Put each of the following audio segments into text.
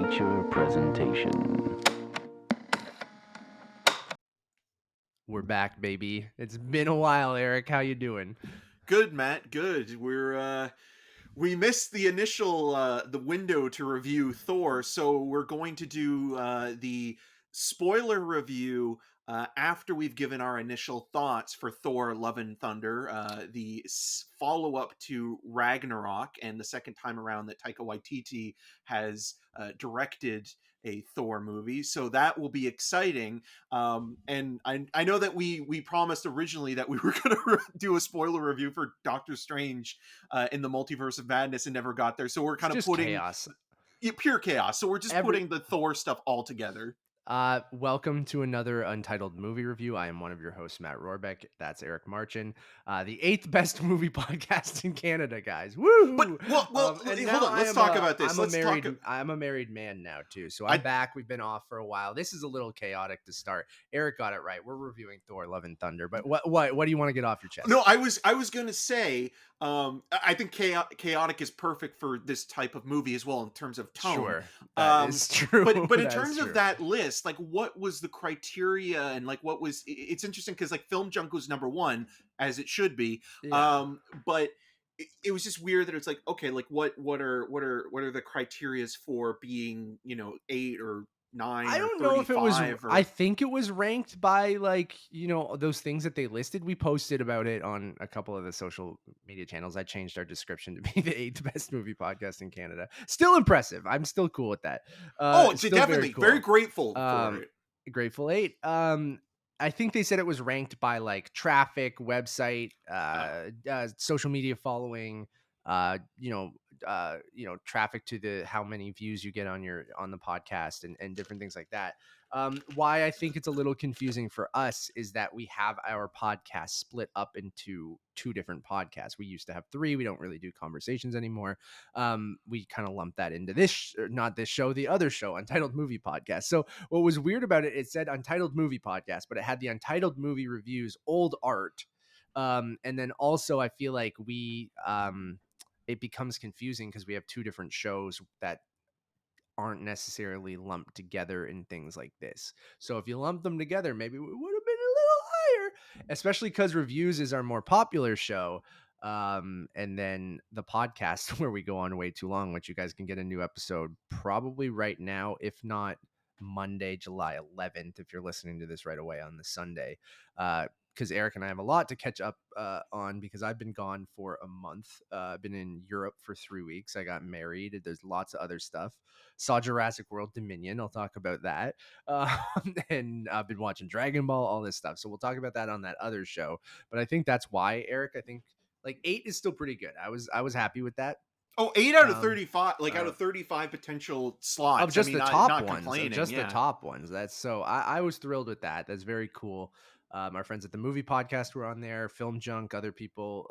feature presentation. We're back, baby. It's been a while, Eric. How you doing? Good, Matt. Good. We missed the initial the window to review Thor, so we're going to do the spoiler review after we've given our initial thoughts for Thor: Love and Thunder, the follow up to Ragnarok, and the second time around that Taika Waititi has directed a Thor movie. So that will be exciting. And I know that we promised originally that we were going to do a spoiler review for Doctor Strange in the Multiverse of Madness and never got there. So we're kind of putting chaos. Pure chaos. So we're just putting the Thor stuff all together. Welcome to another Untitled movie review. I am one of your hosts, Matt Rohrbeck. That's Eric Marchin, the 8th best movie podcast in Canada, guys. Woo! But hold on. Let's talk about this. I'm a married man now too, so I'm back. We've been off for a while. This is a little chaotic to start. Eric got it right. We're reviewing Thor: Love and Thunder. But what do you want to get off your chest? No, I was going to say I think chaotic is perfect for this type of movie as well in terms of tone. Sure, that is true. But in terms of that list, like what was the criteria and like what was? It's interesting because like Film Junk was number one as it should be, but it was just weird that it's like okay, like what are the criterias for being 8 or 9? I don't know if it was. I think it was ranked by like those things that they listed. We posted about it on a couple of the social media channels. I changed our description to be the 8th best movie podcast in Canada. Still impressive. I'm still cool with that. It's definitely very grateful for it. Grateful 8. I think they said it was ranked by like traffic, website, social media following, traffic to the how many views you get on the podcast and different things like that. Why I think it's a little confusing for us is that we have our podcast split up into 2 different podcasts. We used to have 3. We don't really do conversations anymore. We kind of lumped that into not this show, the other show, Untitled Movie Podcast. So what was weird about it, it said Untitled Movie Podcast, but it had the Untitled Movie Reviews old art. And then also I feel like it becomes confusing because we have 2 different shows that aren't necessarily lumped together in things like this. So if you lump them together, maybe we would have been a little higher, especially because Reviews is our more popular show. And then the podcast where we go on way too long, which you guys can get a new episode probably right now, if not Monday, July 11th, if you're listening to this right away on the Sunday. Because Eric and I have a lot to catch up on because I've been gone for a month. I've been in Europe for 3 weeks. I got married. There's lots of other stuff. Saw Jurassic World Dominion. I'll talk about that. And I've been watching Dragon Ball, all this stuff. So we'll talk about that on that other show. But I think that's why, Eric, I think like 8 is still pretty good. I was happy with that. Oh, 8 out of 35, out of 35 potential slots. Of just the top ones. The top ones. That's so I was thrilled with that. That's very cool. Our friends at the movie podcast were on there, Film Junk, other people,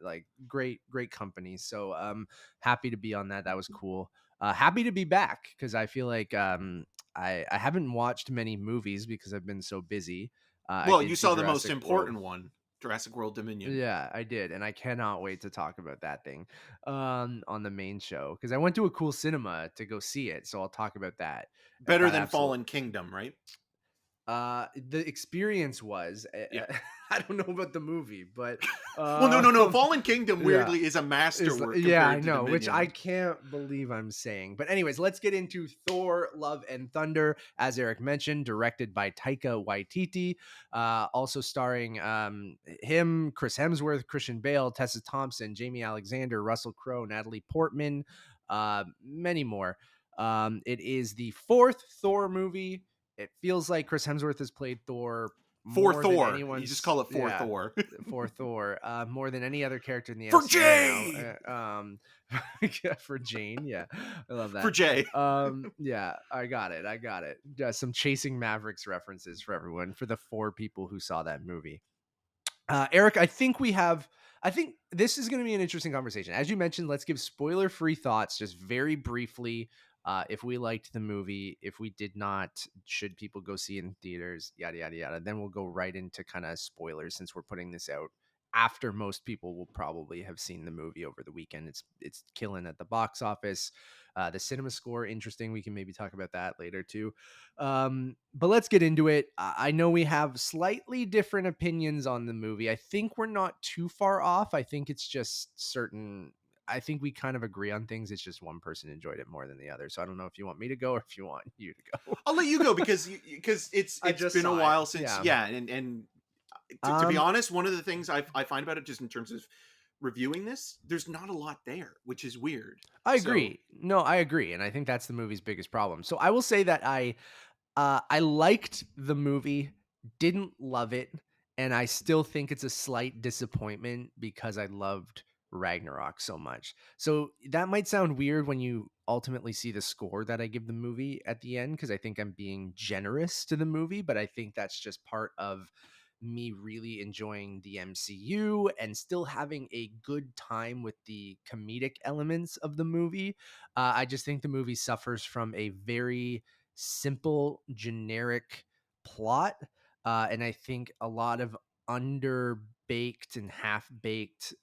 like great companies. So happy to be on that. That was cool. Happy to be back because I feel like I haven't watched many movies because I've been so busy. Well, you saw the most important one, Jurassic World Dominion. Yeah, I did. And I cannot wait to talk about that thing on the main show because I went to a cool cinema to go see it. So I'll talk about that. Better than Fallen Kingdom, right? The experience was I don't know about the movie, but well, no. Fallen Kingdom weirdly is a masterwork. I know, which I can't believe I'm saying. But anyways, let's get into Thor: Love and Thunder, as Eric mentioned, directed by Taika Waititi, also starring him, Chris Hemsworth, Christian Bale, Tessa Thompson, Jaimie Alexander, Russell Crowe, Natalie Portman, many more. It is the 4th Thor movie. It feels like Chris Hemsworth has played Thor for Thor. You just call it for Thor. For Thor, more than any other character in the for MCU Jane. For Jane, yeah, I love that. For Jay, yeah, I got it. Some Chasing Mavericks references for everyone, for the 4 people who saw that movie. Eric, I think this is going to be an interesting conversation. As you mentioned, let's give spoiler-free thoughts, just very briefly. If we liked the movie, if we did not, should people go see it in theaters, yada, yada, yada. Then we'll go right into kind of spoilers since we're putting this out after most people will probably have seen the movie over the weekend. It's killing at the box office. The cinema score, interesting. We can maybe talk about that later too. But let's get into it. I know we have slightly different opinions on the movie. I think we're not too far off. I think it's just certain. I think we kind of agree on things. It's just one person enjoyed it more than the other. So I don't know if you want me to go or if you want you to go. I'll let you go because it's I just been a saw while it. since Yeah. and to be honest, one of the things I find about it, just in terms of reviewing this, there's not a lot there, which is weird. I So agree. No, I agree, and I think that's the movie's biggest problem. So I will say that I liked the movie, didn't love it, and I still think it's a slight disappointment because I loved Ragnarok so much. So that might sound weird when you ultimately see the score that I give the movie at the end, because I think I'm being generous to the movie, but I think that's just part of me really enjoying the MCU and still having a good time with the comedic elements of the movie. I just think the movie suffers from a very simple, generic plot. And I think a lot of underbaked and half baked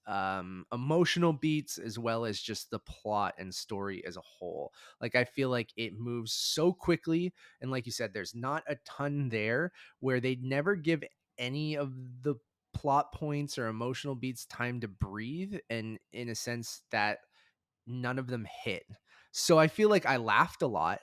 emotional beats, as well as just the plot and story as a whole. Like, I feel like it moves so quickly. And like you said, there's not a ton there where they never give any of the plot points or emotional beats time to breathe. And in a sense that none of them hit. So I feel like I laughed a lot.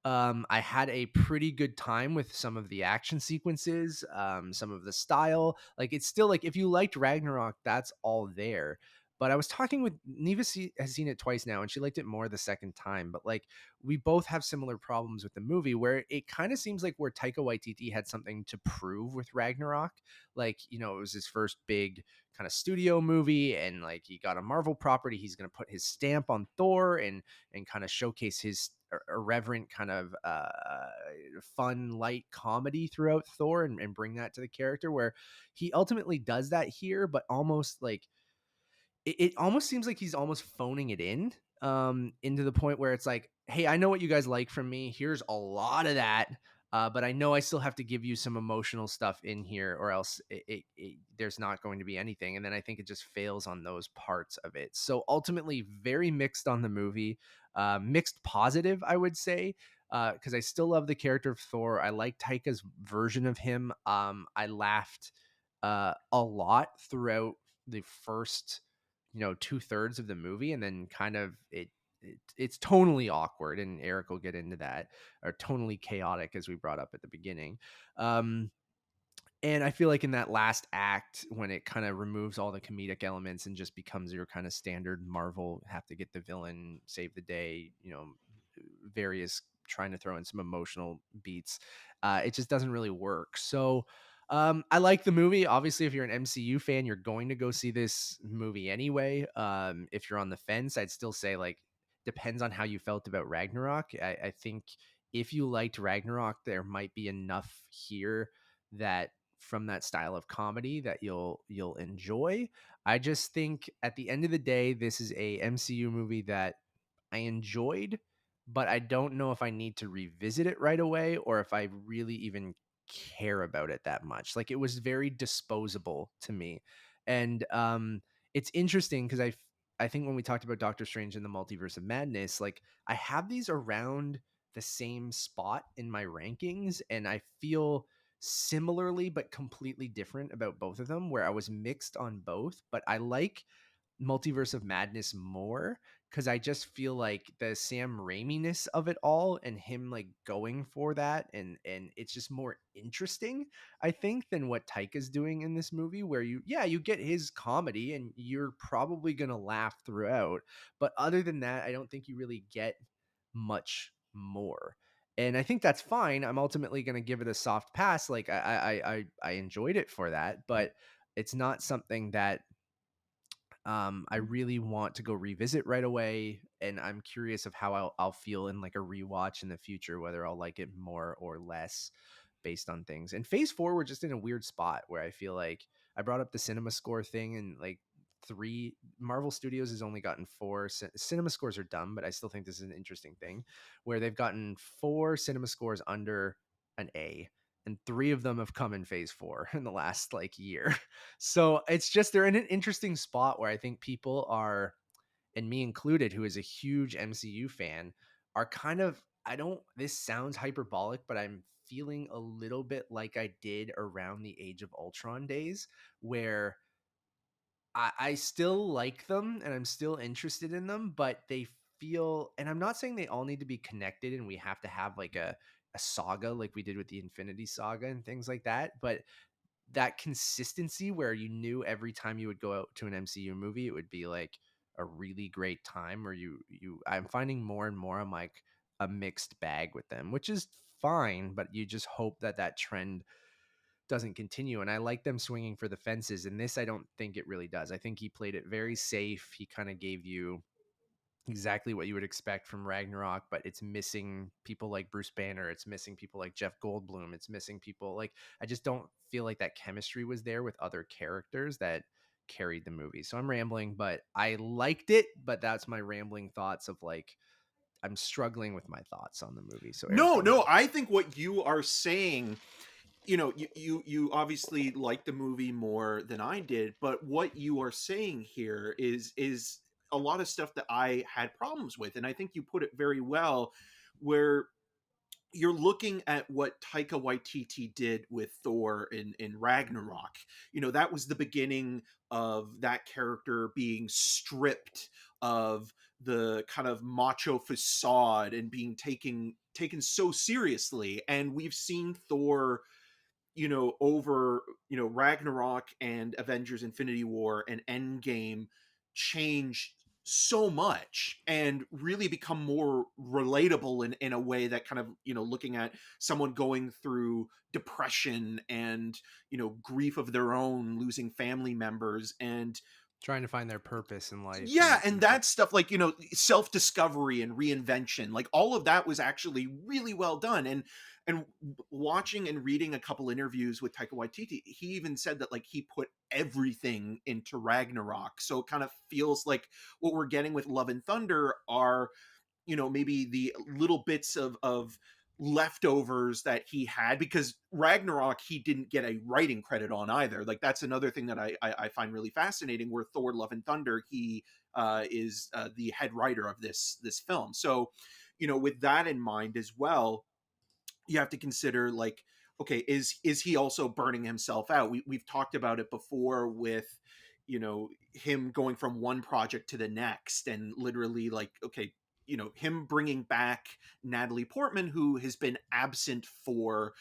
I had a pretty good time with some of the action sequences, some of the style. Like, it's still like, if you liked Ragnarok, that's all there. But I was talking with Neva, has seen it twice now, and she liked it more the second time. But like, we both have similar problems with the movie, where it kind of seems like where Taika Waititi had something to prove with Ragnarok. Like, you know, it was his first big kind of studio movie, and like, he got a Marvel property. He's going to put his stamp on Thor and kind of showcase his irreverent kind of fun light comedy throughout Thor, and bring that to the character, where he ultimately does that here, but almost like it almost seems like he's almost phoning it in, into the point where it's like, hey, I know what you guys like from me. Here's a lot of that. But I know I still have to give you some emotional stuff in here, or else there's not going to be anything. And then I think it just fails on those parts of it. So ultimately, very mixed on the movie, mixed positive, I would say, because I still love the character of Thor. I like Taika's version of him. I laughed a lot throughout the first, you know, 2/3 of the movie, and then kind of it's tonally awkward, and Eric will get into that, or tonally chaotic, as we brought up at the beginning. um and I feel like in that last act, when it kind of removes all the comedic elements and just becomes your kind of standard Marvel, have to get the villain, save the day, you know, various, trying to throw in some emotional beats, it just doesn't really work. So I like the movie. Obviously, if you're an MCU fan, you're going to go see this movie anyway. If you're on the fence, I'd still say, like, depends on how you felt about Ragnarok. I think if you liked Ragnarok, there might be enough here that, from that style of comedy, that you'll enjoy. I just think at the end of the day, this is a MCU movie that I enjoyed, but I don't know if I need to revisit it right away, or if I really even care about it that much. Like, it was very disposable to me. And it's interesting because I think when we talked about Doctor Strange and the Multiverse of Madness, like, I have these around the same spot in my rankings, and I feel similarly but completely different about both of them, where I was mixed on both. But I like Multiverse of Madness more, because I just feel like the Sam Raimi-ness of it all, and him like going for that, and it's just more interesting, I think, than what Taika's doing in this movie, where you get his comedy and you're probably gonna laugh throughout, but other than that, I don't think you really get much more. And I think that's fine. I'm ultimately gonna give it a soft pass. Like, I enjoyed it for that, but it's not something that I really want to go revisit right away, and I'm curious of how I'll feel in like a rewatch in the future, whether I'll like it more or less based on things. And Phase 4, we're just in a weird spot where I feel like I brought up the cinema score thing, and like, three Marvel Studios has only gotten four cinema scores are dumb, but I still think this is an interesting thing, where they've gotten four cinema scores under an A. and 3 of them have come in phase 4 in the last like year. So it's just they're in an interesting spot where I think people are, and me included, who is a huge MCU fan, are kind of, I don't, this sounds hyperbolic, but I'm feeling a little bit like I did around the Age of Ultron days, where I still like them and I'm still interested in them, but they feel, and I'm not saying they all need to be connected and we have to have like a saga like we did with the Infinity Saga and things like that, but that consistency where you knew every time you would go out to an MCU movie, it would be like a really great time. Where I'm finding more and more I'm like a mixed bag with them, which is fine, but you just hope that that trend doesn't continue. And I like them swinging for the fences. And this, I don't think it really does. I think he played it very safe. He kind of gave you exactly what you would expect from Ragnarok, but it's missing people like Bruce Banner. It's missing people like Jeff Goldblum. It's missing people like, I just don't feel like that chemistry was there with other characters that carried the movie. So I'm rambling, but I liked it. But that's my rambling thoughts of like, I'm struggling with my thoughts on the movie. So Eric, No, go no, ahead. I think what you are saying, you obviously like the movie more than I did, but what you are saying here is a lot of stuff that I had problems with, and I think you put it very well, where you're looking at what Taika Waititi did with Thor in Ragnarok. That was the beginning of that character being stripped of the kind of macho facade and being taken so seriously. And we've seen Thor, over, Ragnarok and Avengers Infinity War and Endgame change so much and really become more relatable in a way that kind of, looking at someone going through depression and, grief of their own, losing family members, and Trying to find their purpose in life yeah, and and stuff. that stuff, like, self-discovery and reinvention, like all of that was actually really well done. And watching and reading a couple interviews with Taika Waititi, he even said that like he put everything into Ragnarok. So it kind of feels like what we're getting with Love and Thunder are, maybe the little bits of leftovers that he had, because Ragnarok he didn't get a writing credit on either. Like that's another thing that I find really fascinating, where Thor Love and Thunder he is the head writer of this film. So with that in mind as well, you have to consider, like, okay, is he also burning himself out? We've talked about it before with him going from one project to the next, and literally, like, okay, him bringing back Natalie Portman, who has been absent for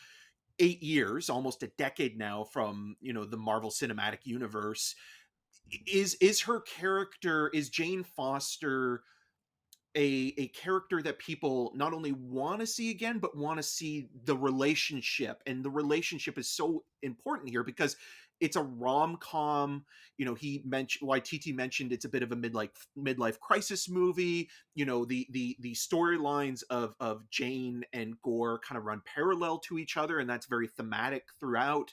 8 years, almost a decade now, from the Marvel Cinematic Universe. Is her character, is Jane Foster a character that people not only want to see again, but want to see the relationship? And the relationship is so important here because it's a rom-com. Waititi mentioned it's a bit of a midlife crisis movie. The storylines of Jane and Gore kind of run parallel to each other, and that's very thematic throughout.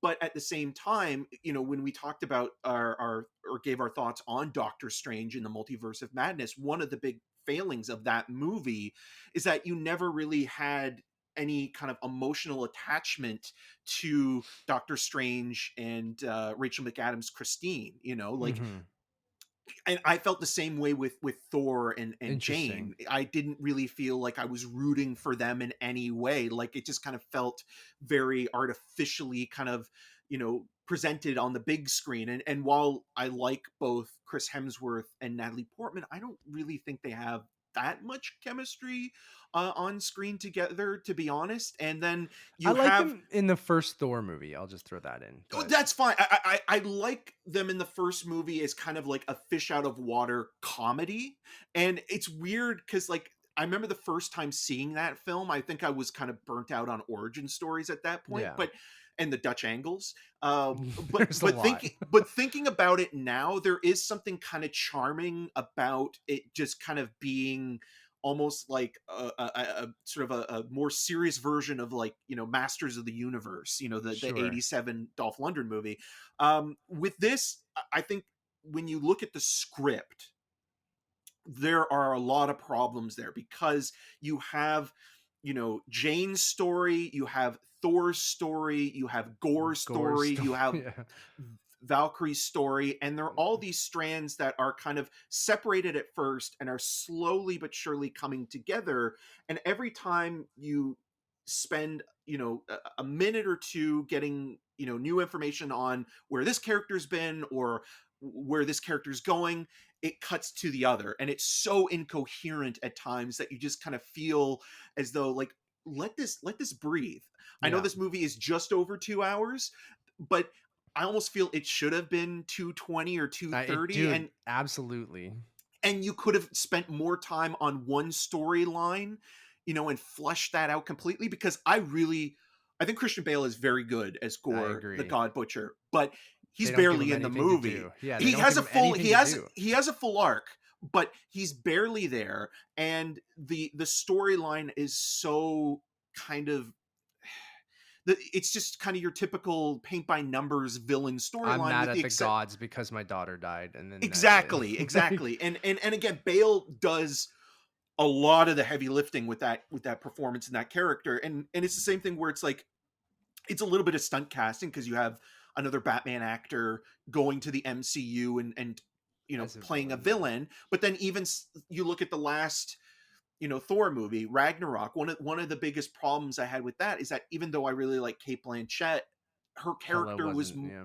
But at the same time, when we talked about our or gave our thoughts on Doctor Strange in the Multiverse of Madness, one of the big failings of that movie is that you never really had any kind of emotional attachment to Doctor Strange and Rachel McAdams Christine. Like, Mhm. and I felt the same way with Thor and Interesting. Jane. I didn't really feel like I was rooting for them in any way. Like it just kind of felt very artificially kind of, presented on the big screen. And while I like both Chris Hemsworth and Natalie Portman, I don't really think they have that much chemistry on screen together, to be honest. And then I you like have, them in the first Thor movie. I'll just throw that in. oh, But that's fine. I like them in the first movie as kind of like a fish out of water comedy. And it's weird because, like, I remember the first time seeing that film, I think I was kind of burnt out on origin stories at that point, yeah, but and the Dutch angles. But there's a lot. thinking about it now, there is something kind of charming about it just kind of being almost like a sort of a more serious version of, like, Masters of the Universe, the Sure. 87 Dolph Lundgren movie. With this, I think when you look at the script, there are a lot of problems there because you have, Jane's story, you have Thor's story, you have Gore's story, you have yeah. Valkyrie's story, and they're all these strands that are kind of separated at first and are slowly but surely coming together. And every time you spend, a minute or two getting, new information on where this character's been or where this character's going, it cuts to the other. And it's so incoherent at times that you just kind of feel as though, like, let this breathe. I know Yeah. this movie is just over 2 hours, but I almost feel it should have been 220 or 230, Dude, absolutely. and you could have spent more time on one storyline, and flushed that out completely, because I think Christian Bale is very good as I Gore the agree. God Butcher, but he's They don't give barely him in the anything to movie. do. Yeah, they He don't has give a him full anything he to has do. he has a full arc, but he's barely there, and the storyline is so kind of it's just kind of your typical paint by numbers villain I'm storyline, mad with the at the except gods because my daughter died, and then that's it. exactly, Like, exactly. And again, Bale does a lot of the heavy lifting with that performance and that character, and it's the same thing where it's like it's a little bit of stunt casting, because you have another Batman actor going to the MCU and as a playing a villain, yeah. villain. But then even you look at the last Thor movie, Ragnarok. One of the biggest problems I had with that is that even though I really like Kate Blanchett, her Hella character was wasn't, yeah.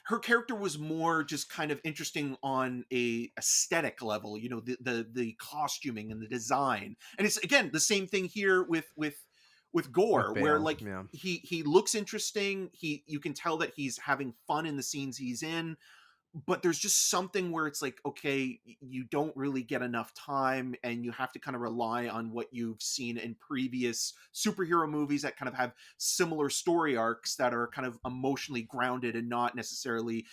her character was more just kind of interesting on a aesthetic level, the costuming and the design. And it's again the same thing here with Gore, With where Bale, like yeah. he looks interesting, you can tell that he's having fun in the scenes he's in, but there's just something where it's like, okay, you don't really get enough time, and you have to kind of rely on what you've seen in previous superhero movies that kind of have similar story arcs that are kind of emotionally grounded, and not necessarily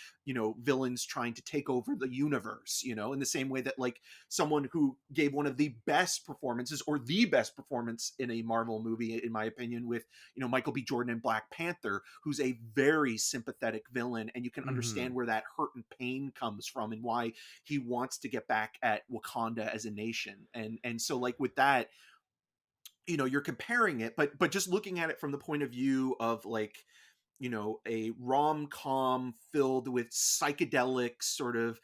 villains trying to take over the universe, in the same way that, like, someone who gave one of the best performances, or the best performance in a Marvel movie, in my opinion, with Michael B. Jordan in Black Panther, who's a very sympathetic villain, and you can understand where that hurt and pain comes from, and why he wants to get back at Wakanda as a nation. And so, like, with that, you're comparing it, but just looking at it from the point of view of, like, a rom-com filled with psychedelic sort of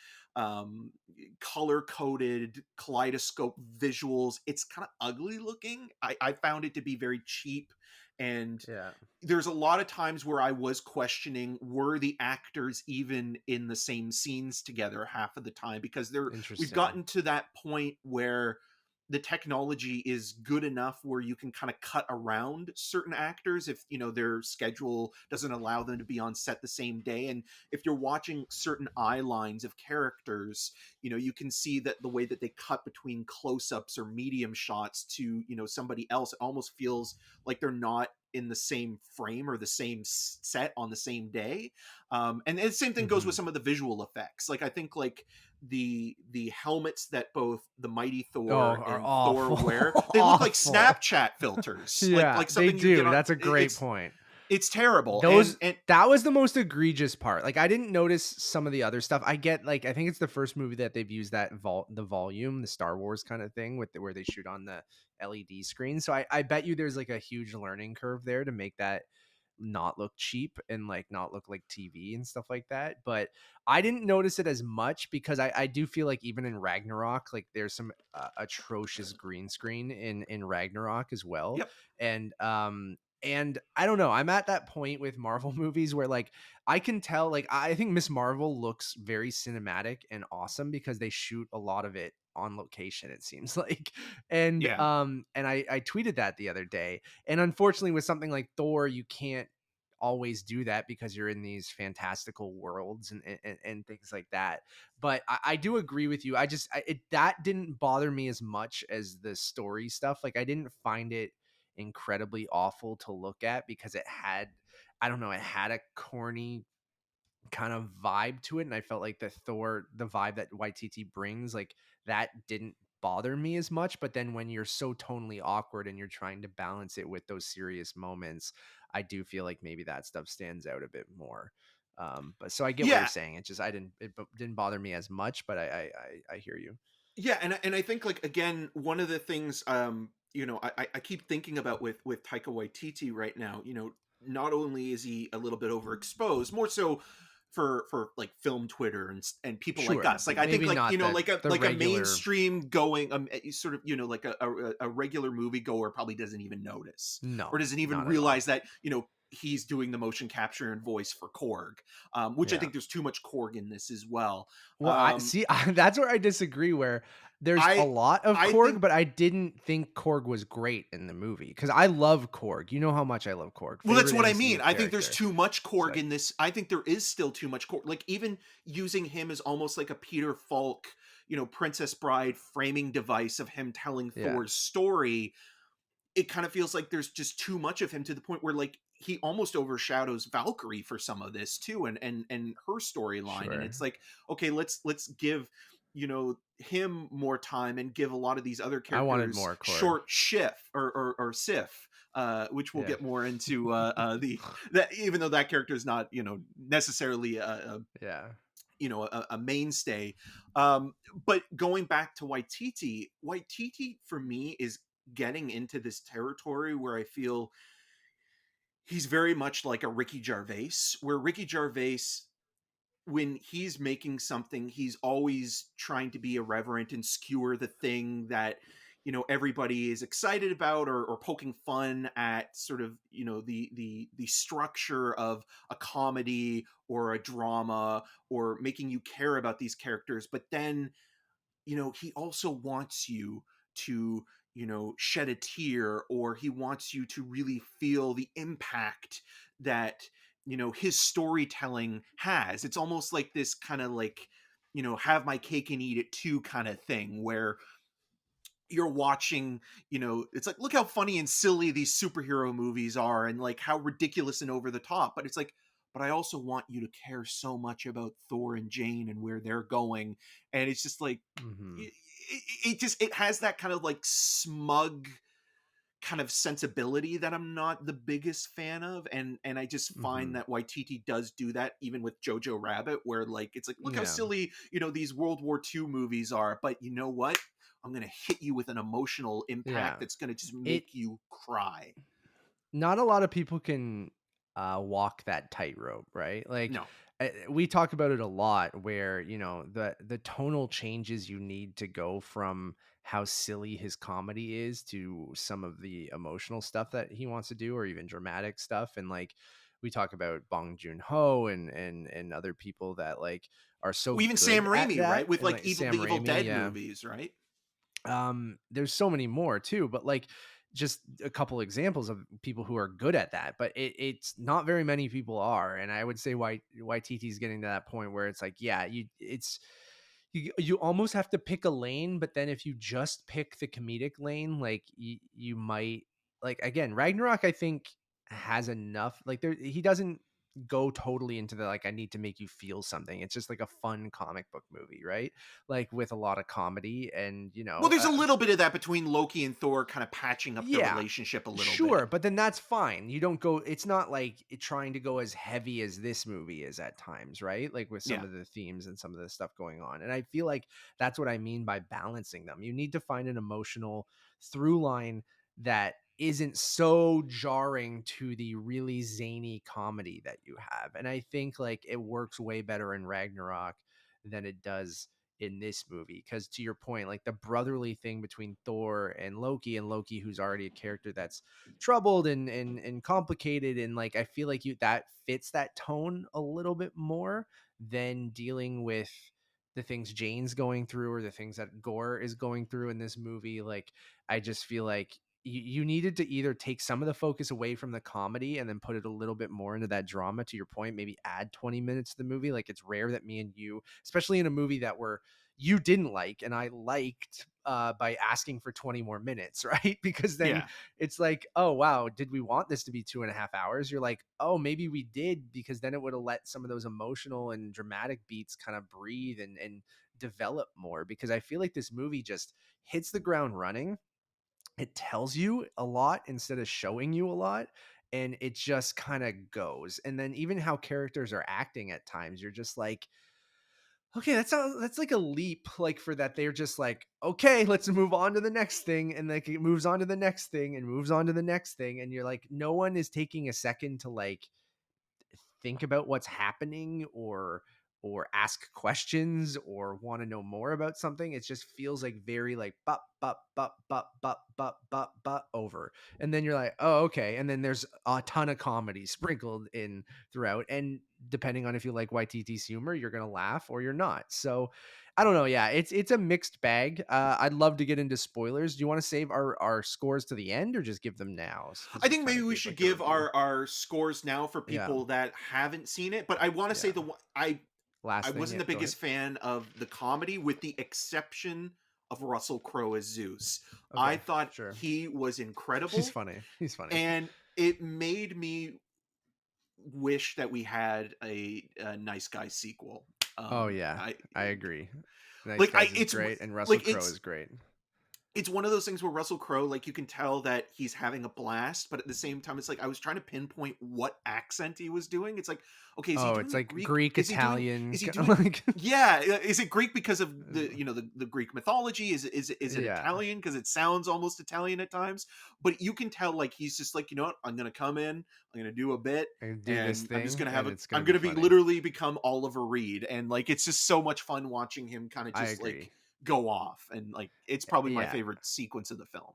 color coded kaleidoscope visuals. It's kind of ugly looking. I found it to be very cheap, and Yeah. there's a lot of times where I was questioning, were the actors even in the same scenes together half of the time, because we've Interesting. gotten to that point where the technology is good enough where you can kind of cut around certain actors if their schedule doesn't allow them to be on set the same day. And if you're watching certain eye lines of characters, you can see that the way that they cut between close-ups or medium shots to somebody else, it almost feels like they're not in the same frame or the same set on the same day. And the same thing goes with some of the visual effects. Like, I think, like, the helmets that both the Mighty Thor are and awful. Thor wear, they look like Awful. Snapchat filters. Yeah, like they something you get do. on. That's a great point. It's terrible. Those And that was the most egregious part. Like, I didn't notice some of the other stuff. I get, like, I think it's the first movie that they've used that the volume, the Star Wars kind of thing with where they shoot on the LED screen. So I bet you there's like a huge learning curve there to make that not look cheap and like not look like TV and stuff like that. But I didn't notice it as much because I do feel like even in Ragnarok, like there's some atrocious green screen in Ragnarok as well. yep. And I don't know, I'm at that point with Marvel movies where, like, I can tell, like, I think Miss Marvel looks very cinematic and awesome because they shoot a lot of it on location, it seems like. Yeah. And I tweeted that the other day. And unfortunately with something like Thor, you can't always do that because you're in these fantastical worlds and things like that. But I do agree with you. That didn't bother me as much as the story stuff. Like, I didn't find it incredibly awful to look at because it had, I don't know, it had a corny kind of vibe to it, and I felt like the vibe that Waititi brings, like, that didn't bother me as much. But then when you're so tonally awkward and you're trying to balance it with those serious moments, I do feel like maybe that stuff stands out a bit more. But so I get what you're Yeah. saying. It didn't bother me as much, but I hear you. Yeah. And I think, like, again, one of the things I keep thinking about with Taika Waititi right now, not only is he a little bit overexposed, more so for like film Twitter and people like Sure, us. Like I think maybe like not the like a regular. mainstream going sort of like a regular moviegoer probably doesn't even notice or No, doesn't even not at all. realize that he's doing the motion capture and voice for Korg, which I Yeah. think there's too much Korg in this as well. Well, I Um, see. That's where I disagree. Where there's a I lot of I think Korg, but I didn't think Korg was great in the movie because I love Korg. You know how much I love Korg. Well, that's Favorite what I mean. MCU I think there's character. too much It's Korg like, in this. I think there is still too much Korg. Like even using him as almost like a Peter Falk, Princess Bride framing device of him telling yeah, Thor's story. It kind of feels like there's just too much of him to the point where like he almost overshadows Valkyrie for some of this too, and her storyline. And sure. it's like, okay, let's give him more time and give a lot of these other I wanted characters more Korg. short shift or sif, which we'll Yeah, get more into the that even though that character is not necessarily yeah. a mainstay. But going back to Waititi for me is getting into this territory where I feel he's very much like a Ricky Gervais, where Ricky Gervais, when he's making something, he's always trying to be irreverent and skewer the thing that everybody is excited about, or poking fun at sort of the structure of a comedy or a drama, or making you care about these characters. But then he also wants you to shed a tear, or he wants you to really feel the impact that his storytelling has. It's almost like this kind of like have my cake and eat it too kind of thing, where you're watching, it's like, look how funny and silly these superhero movies are, and like how ridiculous and over the top. But it's like, but I also want you to care so much about Thor and Jane and where they're going. And it's just like, Hmm. it has that kind of like smug kind of sensibility that I'm not the biggest fan of. And I just find Hmm. that Waititi does do that even with Jojo Rabbit, where like it's like, look how Yeah. silly, these World War II movies are, but you know what? I'm gonna hit you with an emotional impact Yeah. that's gonna just It make you cry. Not a lot of people can walk that tightrope, right? Like No. we talk about it a lot, where the tonal changes you need to go from how silly his comedy is to some of the emotional stuff that he wants to do, or even dramatic stuff. And like we talk about Bong Joon Ho and other people that like are so Well, even Sam good at Raimi, right? that, With and like like the Sam Evil Raimi, Dead yeah. movies, right? There's so many more too, but like just a couple examples of people who are good at that, but it's not very many people are. And I would say why TT's getting to that point where it's like, yeah, you almost have to pick a lane, but then if you just pick the comedic lane, like you might, like, again, Ragnarok I think has enough, like, there he doesn't go totally into the like I need to make you feel something. It's just like a fun comic book movie, right? Like with a lot of comedy and Well, there's a little bit of that between Loki and Thor, kind of patching up their yeah, relationship a little sure, bit. but then that's fine. You don't go, it's not like trying to go as heavy as this movie is at times, right? Like with some Yeah. of the themes and some of the stuff going on. And I feel like that's what I mean by balancing them. You need to find an emotional through line that isn't so jarring to the really zany comedy that you have. And I think like it works way better in Ragnarok than it does in this movie, because to your point, like the brotherly thing between Thor and Loki, who's already a character that's troubled and complicated, and like I feel like you that fits that tone a little bit more than dealing with the things Jane's going through or the things that Gore is going through in this movie. Like I just feel like you needed to either take some of the focus away from the comedy and then put it a little bit more into that drama. To your point, maybe add 20 minutes to the movie. Like it's rare that me and you, especially in a movie that you didn't like and I liked, by asking for 20 more minutes, right? Because then Yeah. it's like, oh wow, did we want this to be 2.5 hours? You're like, oh, maybe we did, because then it would have let some of those emotional and dramatic beats kind of breathe and develop more. Because I feel like this movie just hits the ground running. It tells you a lot instead of showing you a lot, and it just kind of goes. And then even how characters are acting at times, you're just like, Okay, that's like a leap, like for that they're just like, okay, let's move on to the next thing, and like it moves on to the next thing and moves on to the next thing, and you're like, no one is taking a second to like think about what's happening or ask questions or want to know more about something. It just feels like very like but over. And then you're like, oh, okay. And then there's a ton of comedy sprinkled in throughout. And depending on if you like Waititi's humor, you're gonna laugh or you're not. So I don't know. Yeah, it's a mixed bag. I'd love to get into spoilers. Do you want to save our scores to the end or just give them now? I Since we think kind maybe of we gave should like a give review. our scores now for Yeah. people that haven't seen it. But I want to say Yeah. the one I Last thing. wasn't Yeah, the go ahead. biggest fan of the comedy, with the exception of Russell Crowe as Zeus. I Okay, thought sure. he was He's incredible, funny. He's funny. and it made me wish that we had a Nice Guys sequel. Oh yeah, I I agree. Nice like I Guys is great, and Russell like Crowe is great. it's one of those things where Russell Crowe, like, you can tell that he's having a blast, but at the same time, it's like I was trying to pinpoint what accent he was doing. It's like, okay, is he Oh, doing it's a like Greek? Greek Is he Italian, doing? like Yeah, is it Greek because of the Greek mythology? Is it yeah, Italian because it sounds almost Italian at times? But you can tell, like, he's just like, you know what? I'm gonna come in, I'm gonna do a bit, I do this and I'm just thing, gonna have and a it's I'm gonna be gonna be funny. literally become Oliver Reed, and like it's just so much fun watching him kind of I just like agree. go off, and like it's probably my Yeah, favorite sequence of the film.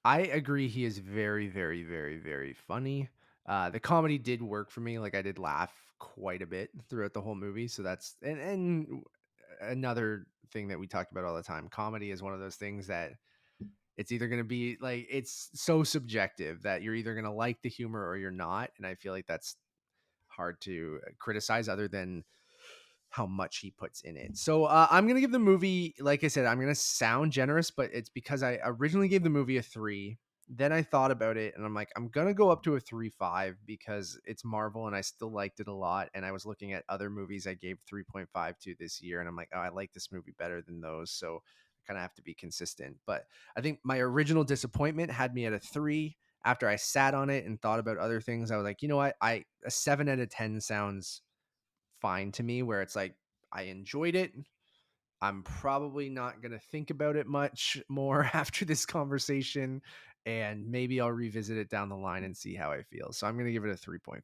I agree. He is very, very, very, very funny. The comedy did work for me. Like I did laugh quite a bit throughout the whole movie. So that's and another thing that we talk about all the time. Comedy is one of those things that it's either going to be like it's so subjective that you're either going to like the humor or you're not, and I feel like that's hard to criticize other than how much he puts in it. So I'm gonna give the movie, like I said, I'm gonna sound generous, but it's because I originally gave the movie a 3. Then I thought about it and I'm like, I'm gonna go up to a 3.5 because it's Marvel and I still liked it a lot. And I was looking at other movies I gave 3.5 to this year, and I'm like, oh, I like this movie better than those. So I kind of have to be consistent. But I think my original disappointment had me at a 3. After I sat on it and thought about other things, I was like, you know what? A 7 out of 10 sounds fine to me, where it's like I enjoyed it. I'm probably not going to think about it much more after this conversation, and maybe I'll revisit it down the line and see how I feel. So I'm going to give it a 3.5.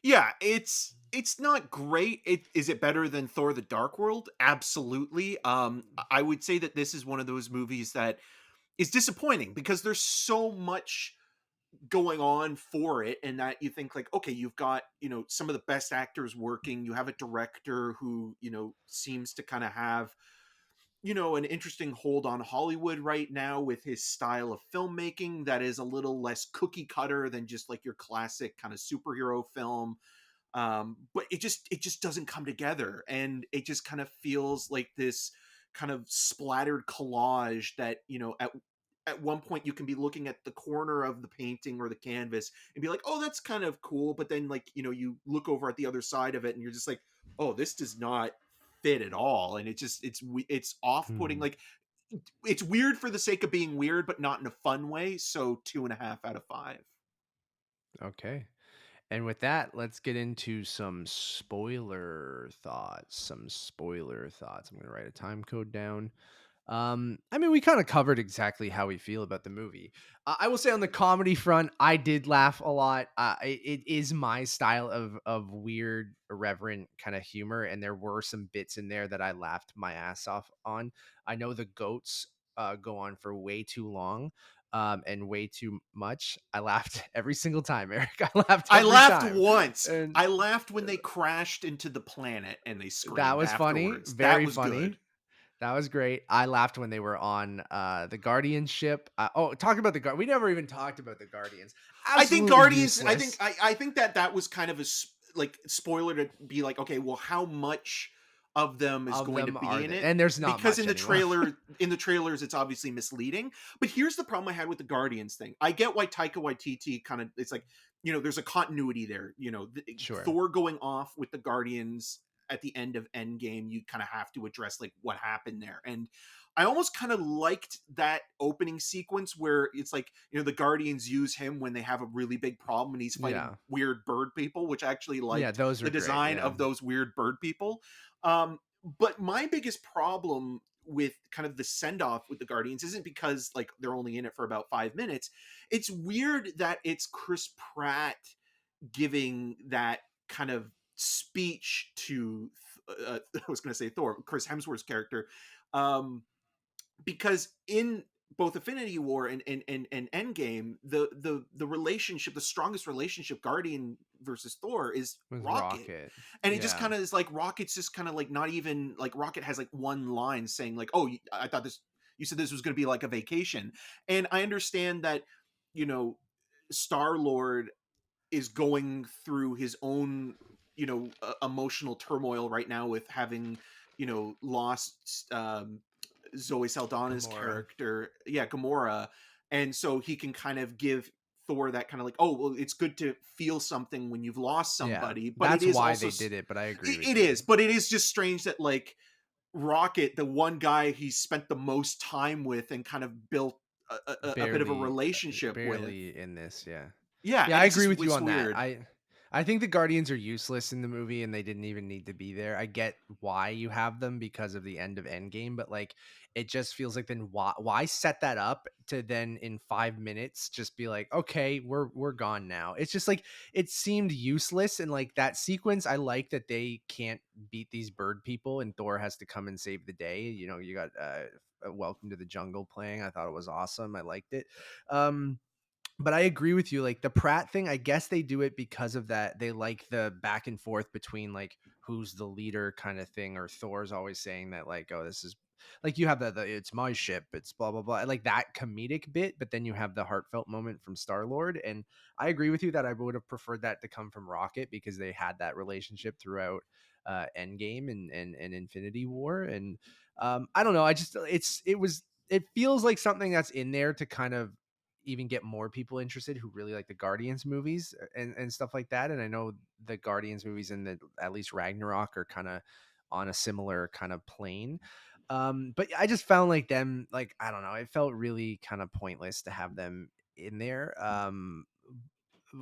Yeah, it's not great. Is it better than Thor: The Dark World? Absolutely. I would say that this is one of those movies that is disappointing because there's so much going on for it, and that you think like, okay, you've got, some of the best actors working, you have a director who, seems to kind of have, an interesting hold on Hollywood right now with his style of filmmaking that is a little less cookie cutter than just like your classic kind of superhero film. But it just doesn't come together, and it just kind of feels like this kind of splattered collage that, at one point you can be looking at the corner of the painting or the canvas and be like, oh, that's kind of cool, but then, like, you look over at the other side of it and you're just like, oh, this does not fit at all, and it's off-putting. Hmm. Like, it's weird for the sake of being weird, but not in a fun way. So 2.5 out of 5. Okay. And with that, let's get into some spoiler thoughts. I'm going to write a time code down. I mean, we kind of covered exactly how we feel about the movie. I will say on the comedy front, I did laugh a lot. It is my style of weird, irreverent kind of humor, and there were some bits in there that I laughed my ass off on. I know the goats go on for way too long. And way too much. I laughed every single time, Eric. I laughed I every laughed time. once. And I laughed when they crashed into the planet and they that screamed was funny. afterwards. That Very was funny. good. That was great. I laughed when they were on the Guardian ship. Talk about the Guard. We never even talked about the Guardians. I think Absolutely Guardians. I think useless. I think that was kind of like spoiler to be like, okay, well, how much of them is Of going to them be are in there, it? and there's not Because much in the anymore. trailers, it's obviously misleading. But here's the problem I had with the Guardians thing. I get why Taika Waititi kind of, it's like, there's a continuity there. Sure. Thor going off with the Guardians at the end of Endgame, you kind of have to address like what happened there. And I almost kind of liked that opening sequence where it's like, the Guardians use him when they have a really big problem and he's fighting Yeah. weird bird people, which I actually Yeah. liked Those the are great. design Yeah. of those weird bird people. But my biggest problem with kind of the send off with the Guardians isn't because like they're only in it for about 5 minutes. It's weird that it's Chris Pratt giving that kind of speech to I was going to say Thor, Chris Hemsworth's character, um, because in both Affinity War and Endgame, the relationship, the strongest relationship, Guardian versus Thor, is With Rocket. Rocket. And it just Yeah. kind of is like Rocket's just kind of like not even like Rocket has like one line saying like, "Oh, I thought this. You said this was going to be like a vacation," and I understand that, you know, Star Lord is going through his own, emotional turmoil right now with having, lost Zoe Saldana's Gamora. character, yeah, Gamora, and so he can kind of give Thor that kind of like, oh, well, it's good to feel something when you've lost Yeah. somebody, but it That's is why also they did it, but I agree with it you. is, but it is just strange that like Rocket, the one guy he spent the most time with and kind of built a bit of a relationship with, Barely in this, yeah. yeah, Yeah, and I it's agree just with you it's on that. weird. I think the Guardians are useless in the movie and they didn't even need to be there. I get why you have them because of the end of Endgame, but like it just feels like then why set that up to then in 5 minutes just be like, "Okay, we're gone now." It's just like it seemed useless, and like that sequence I like that they can't beat these bird people and Thor has to come and save the day. You know, you got Welcome to the Jungle playing. I thought it was awesome. I liked it. Um but I agree with you. Like the Pratt thing, I guess they do it because of that. They like the back and forth between like who's the leader kind of thing, or Thor's always saying that like, oh, this is like you have the it's my ship, it's blah blah blah, like that comedic bit. But then you have the heartfelt moment from Star Lord, and I agree with you that I would have preferred that to come from Rocket because they had that relationship throughout Endgame and Infinity War, and I don't know. I just it feels like something that's in there to kind of even get more people interested who really like the Guardians movies and stuff like that. And I know the Guardians movies and the at least Ragnarok are kind of on a similar kind of plane. But I just found like them, like, I don't know, it felt really kind of pointless to have them in there.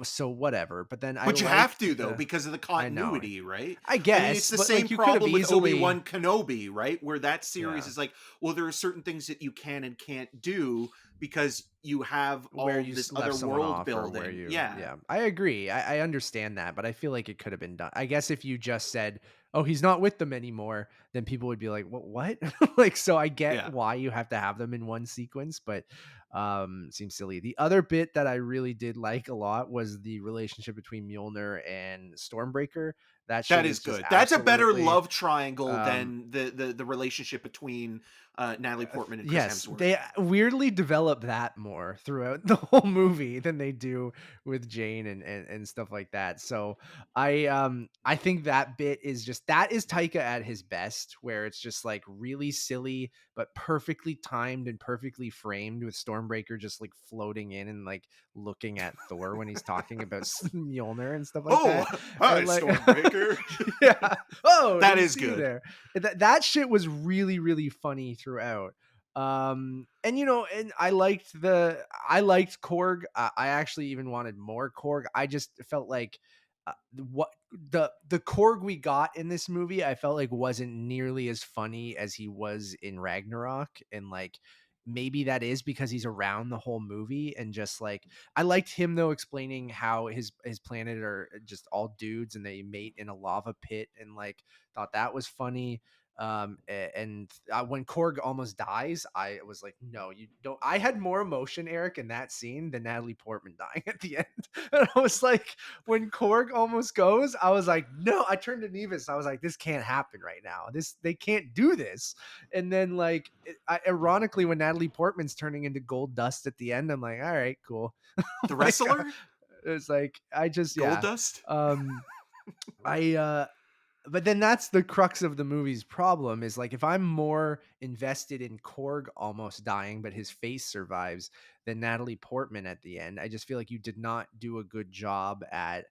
So whatever. But then I But you have liked to though the because of the I know. continuity, right? I I mean, it's guess, the but same like you could have problem with easily Obi-Wan Kenobi, right? Where that series yeah. is like, well, there are certain things that you can and can't do because you have Where all you this left other someone world off or where building. you Yeah. yeah, I agree. I understand that, but I feel like it could have been done. I guess if you just said, oh, he's not with them anymore, then people would be like, what like, so I get Yeah. why you have to have them in one sequence, but seems silly. The other bit that I really did like a lot was the relationship between Mjolnir and Stormbreaker. That shit That was is just good. That's a better absolutely love triangle um than the relationship between Natalie Portman and Chris yes, Hemsworth. they weirdly develop that more throughout the whole movie than they do with Jane and stuff like that. So I think that bit is just that is Taika at his best, where it's just like really silly but perfectly timed and perfectly framed with Stormbreaker just like floating in and like looking at Thor when he's talking about Mjolnir and stuff like Oh, that. hi, And like Stormbreaker. yeah. Oh, That didn't is see you good. there. That shit was really really funny throughout. And you know, and I liked Korg. I actually even wanted more Korg. I just felt like what the Korg we got in this movie I felt like wasn't nearly as funny as he was in Ragnarok, and like maybe that is because he's around the whole movie. And just like I liked him though explaining how his planet are just all dudes and they mate in a lava pit, and like thought that was funny. And when Korg almost dies, I was like, no, you don't. I had more emotion, Eric, in that scene than Natalie Portman dying at the end. And I was like, when Korg almost goes, I was like, no. I turned to Nevis. I was like, this can't happen right now. They can't do this. And then like, ironically, when Natalie Portman's turning into gold dust at the end, I'm like, all right, cool. The Like, wrestler, it's like I just Gold yeah. Dust. Um, I but then that's the crux of the movie's problem is like if I'm more invested in Korg almost dying but his face survives than Natalie Portman at the end, I just feel like you did not do a good job at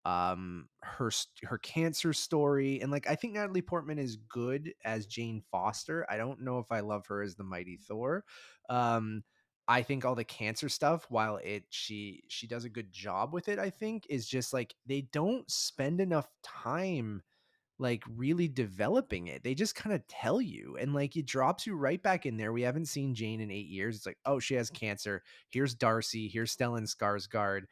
her cancer story. And like I think Natalie Portman is good as Jane Foster. I don't know if I love her as the Mighty Thor. um I think all the cancer stuff, while she does a good job with it, I think is just like they don't spend enough time like really developing it. They just kind of tell you, and like it drops you right back in there. We haven't seen Jane in 8 years. It's like, oh, she has cancer. Here's Darcy. Here's Stellan Skarsgård.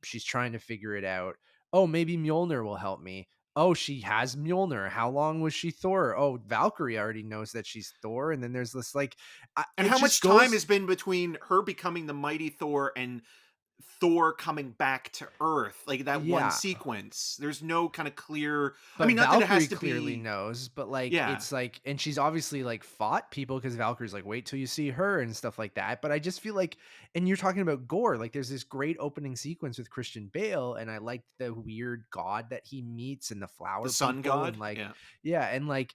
She's trying to figure it out. Oh, maybe Mjolnir will help me. Oh, she has Mjolnir. How long was she Thor? Oh, Valkyrie already knows that she's Thor. And then there's this like, And it how just much time goes. has been between her becoming the mighty Thor and Thor coming back to Earth, like that one Yeah, sequence? There's no kind of clear. I but mean, not that it has Valkyrie to clearly be. knows, but like Yeah, it's like, and she's obviously like fought people because Valkyrie's like, wait till you see her and stuff like that. But I just feel like, and you're talking about gore, like there's this great opening sequence with Christian Bale, and I liked the weird god that he meets and the the flower Sun people, God. and like, Yeah, yeah, and like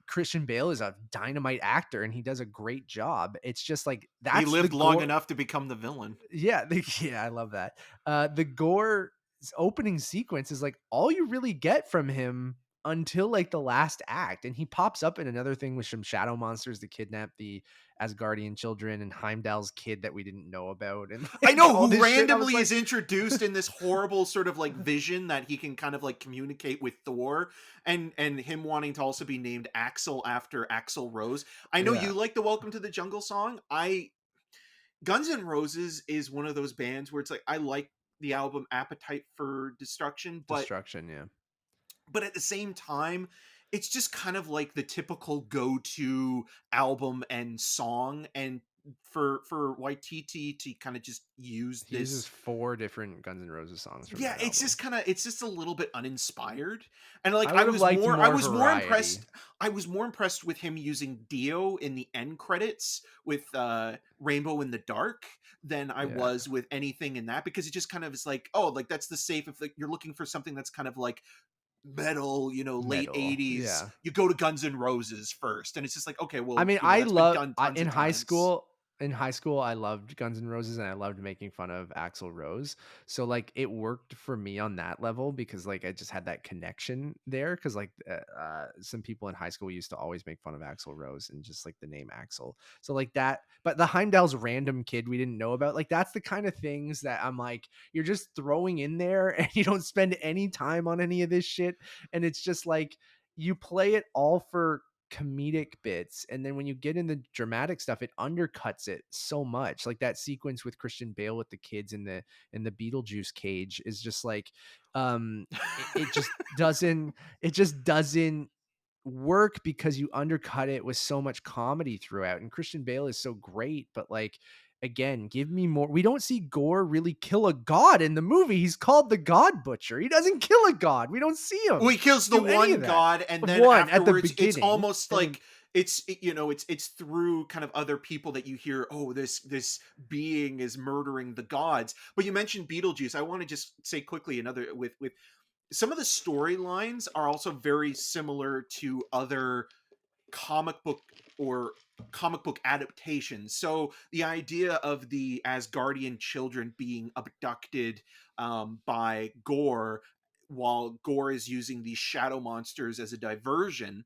Christian Bale is a dynamite actor and he does a great job. It's just like he that's the lived long gore. enough to become the villain. Yeah, yeah, I love that. The gore opening sequence is like all you really get from him until like the last act, and he pops up in another thing with some shadow monsters to kidnap the Asgardian children and Heimdall's kid that we didn't know about, and I like know all who this shit. I was randomly like, is introduced in this horrible sort of like vision that he can kind of like communicate with Thor, and him wanting to also be named Axel after Axl Rose. I know yeah, you like the Welcome to the Jungle song. I Guns N' Roses is one of those bands where it's like I like the album Appetite for Destruction, destruction, yeah. but at the same time, it's just kind of like the typical go-to album and song. And for Waititi to kind of just use He uses this, 4 different Guns N' Roses songs from yeah, that it's album. just kind of, it's just a little bit uninspired. And like I would have liked I more was more variety. impressed, I was more impressed with him using Dio in the end credits with Rainbow in the Dark than I Yeah, was with anything in that, because it just kind of is like, oh, like that's the safe, if like you're looking for something that's kind of like metal, late metal, 80s, yeah. you go to Guns N' Roses first. And it's just like, okay, I well, mean, that's been done tons in of high times. school. In high school, I loved Guns N' Roses and I loved making fun of Axl Rose. So like, it worked for me on that level because like I just had that connection there. Because like some people in high school used to always make fun of Axl Rose and just like the name Axel. So like that. But the Heimdall's random kid we didn't know about, like that's the kind of things that I'm like, you're just throwing in there and you don't spend any time on any of this shit. And it's just like you play it all for comedic bits, and then when you get in the dramatic stuff it undercuts it so much. Like that sequence with Christian Bale with the kids in the Beetlejuice cage is just like it just doesn't work because you undercut it with so much comedy throughout, and Christian Bale is so great, but like again, give me more. We don't see Gore really kill a god in the movie. He's called the God Butcher. He doesn't kill a god. We don't see Well, him he kills the do any of one that. god, and then One at the afterwards it's beginning, almost and then like it's through kind of other people that you hear, oh, this being is murdering the gods. But you mentioned Beetlejuice. I want to just say quickly, another with some of the storylines are also very similar to other comic book or comic book adaptations. So the idea of the Asgardian children being abducted by Gore, while Gore is using these shadow monsters as a diversion,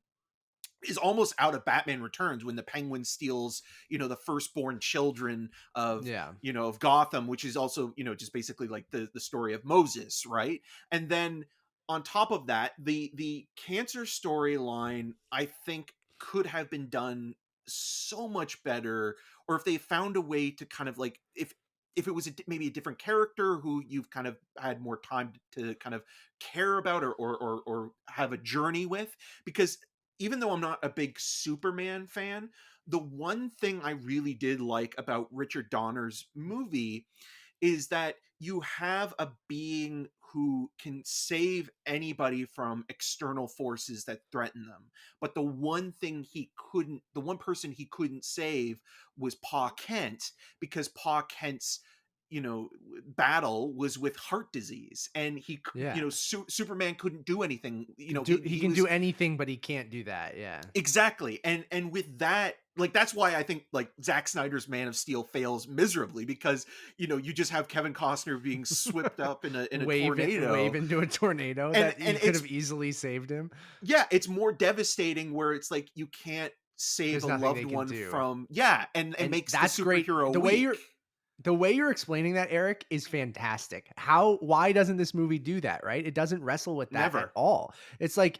is almost out of Batman Returns, when the Penguin steals, the firstborn children of, yeah. of Gotham, which is also, just basically like the story of Moses, right? And then on top of that, the cancer storyline, I think, could have been done so much better, or if they found a way to kind of like, if it was maybe a different character who you've kind of had more time to kind of care about, or have a journey with. Because even though I'm not a big Superman fan, the one thing I really did like about Richard Donner's movie is that you have a being who can save anybody from external forces that threaten them. But the one person he couldn't save was Pa Kent, because Pa Kent's, battle was with heart disease, and Yeah. Superman couldn't do anything. He He can do was. anything, but he can't do that. Yeah. Exactly. And with that, like, that's why I think like Zack Snyder's Man of Steel fails miserably, because you just have Kevin Costner being swept up in a Wave tornado. into a tornado And that you and could it's have easily saved him. yeah, it's more devastating, where it's like you can't save There's a nothing loved they can one do. from, yeah, and it And makes the that's great. superhero weak. The way you're explaining that, Eric, is fantastic. Why doesn't this movie do that, right? It doesn't wrestle with that at Never. all. It's like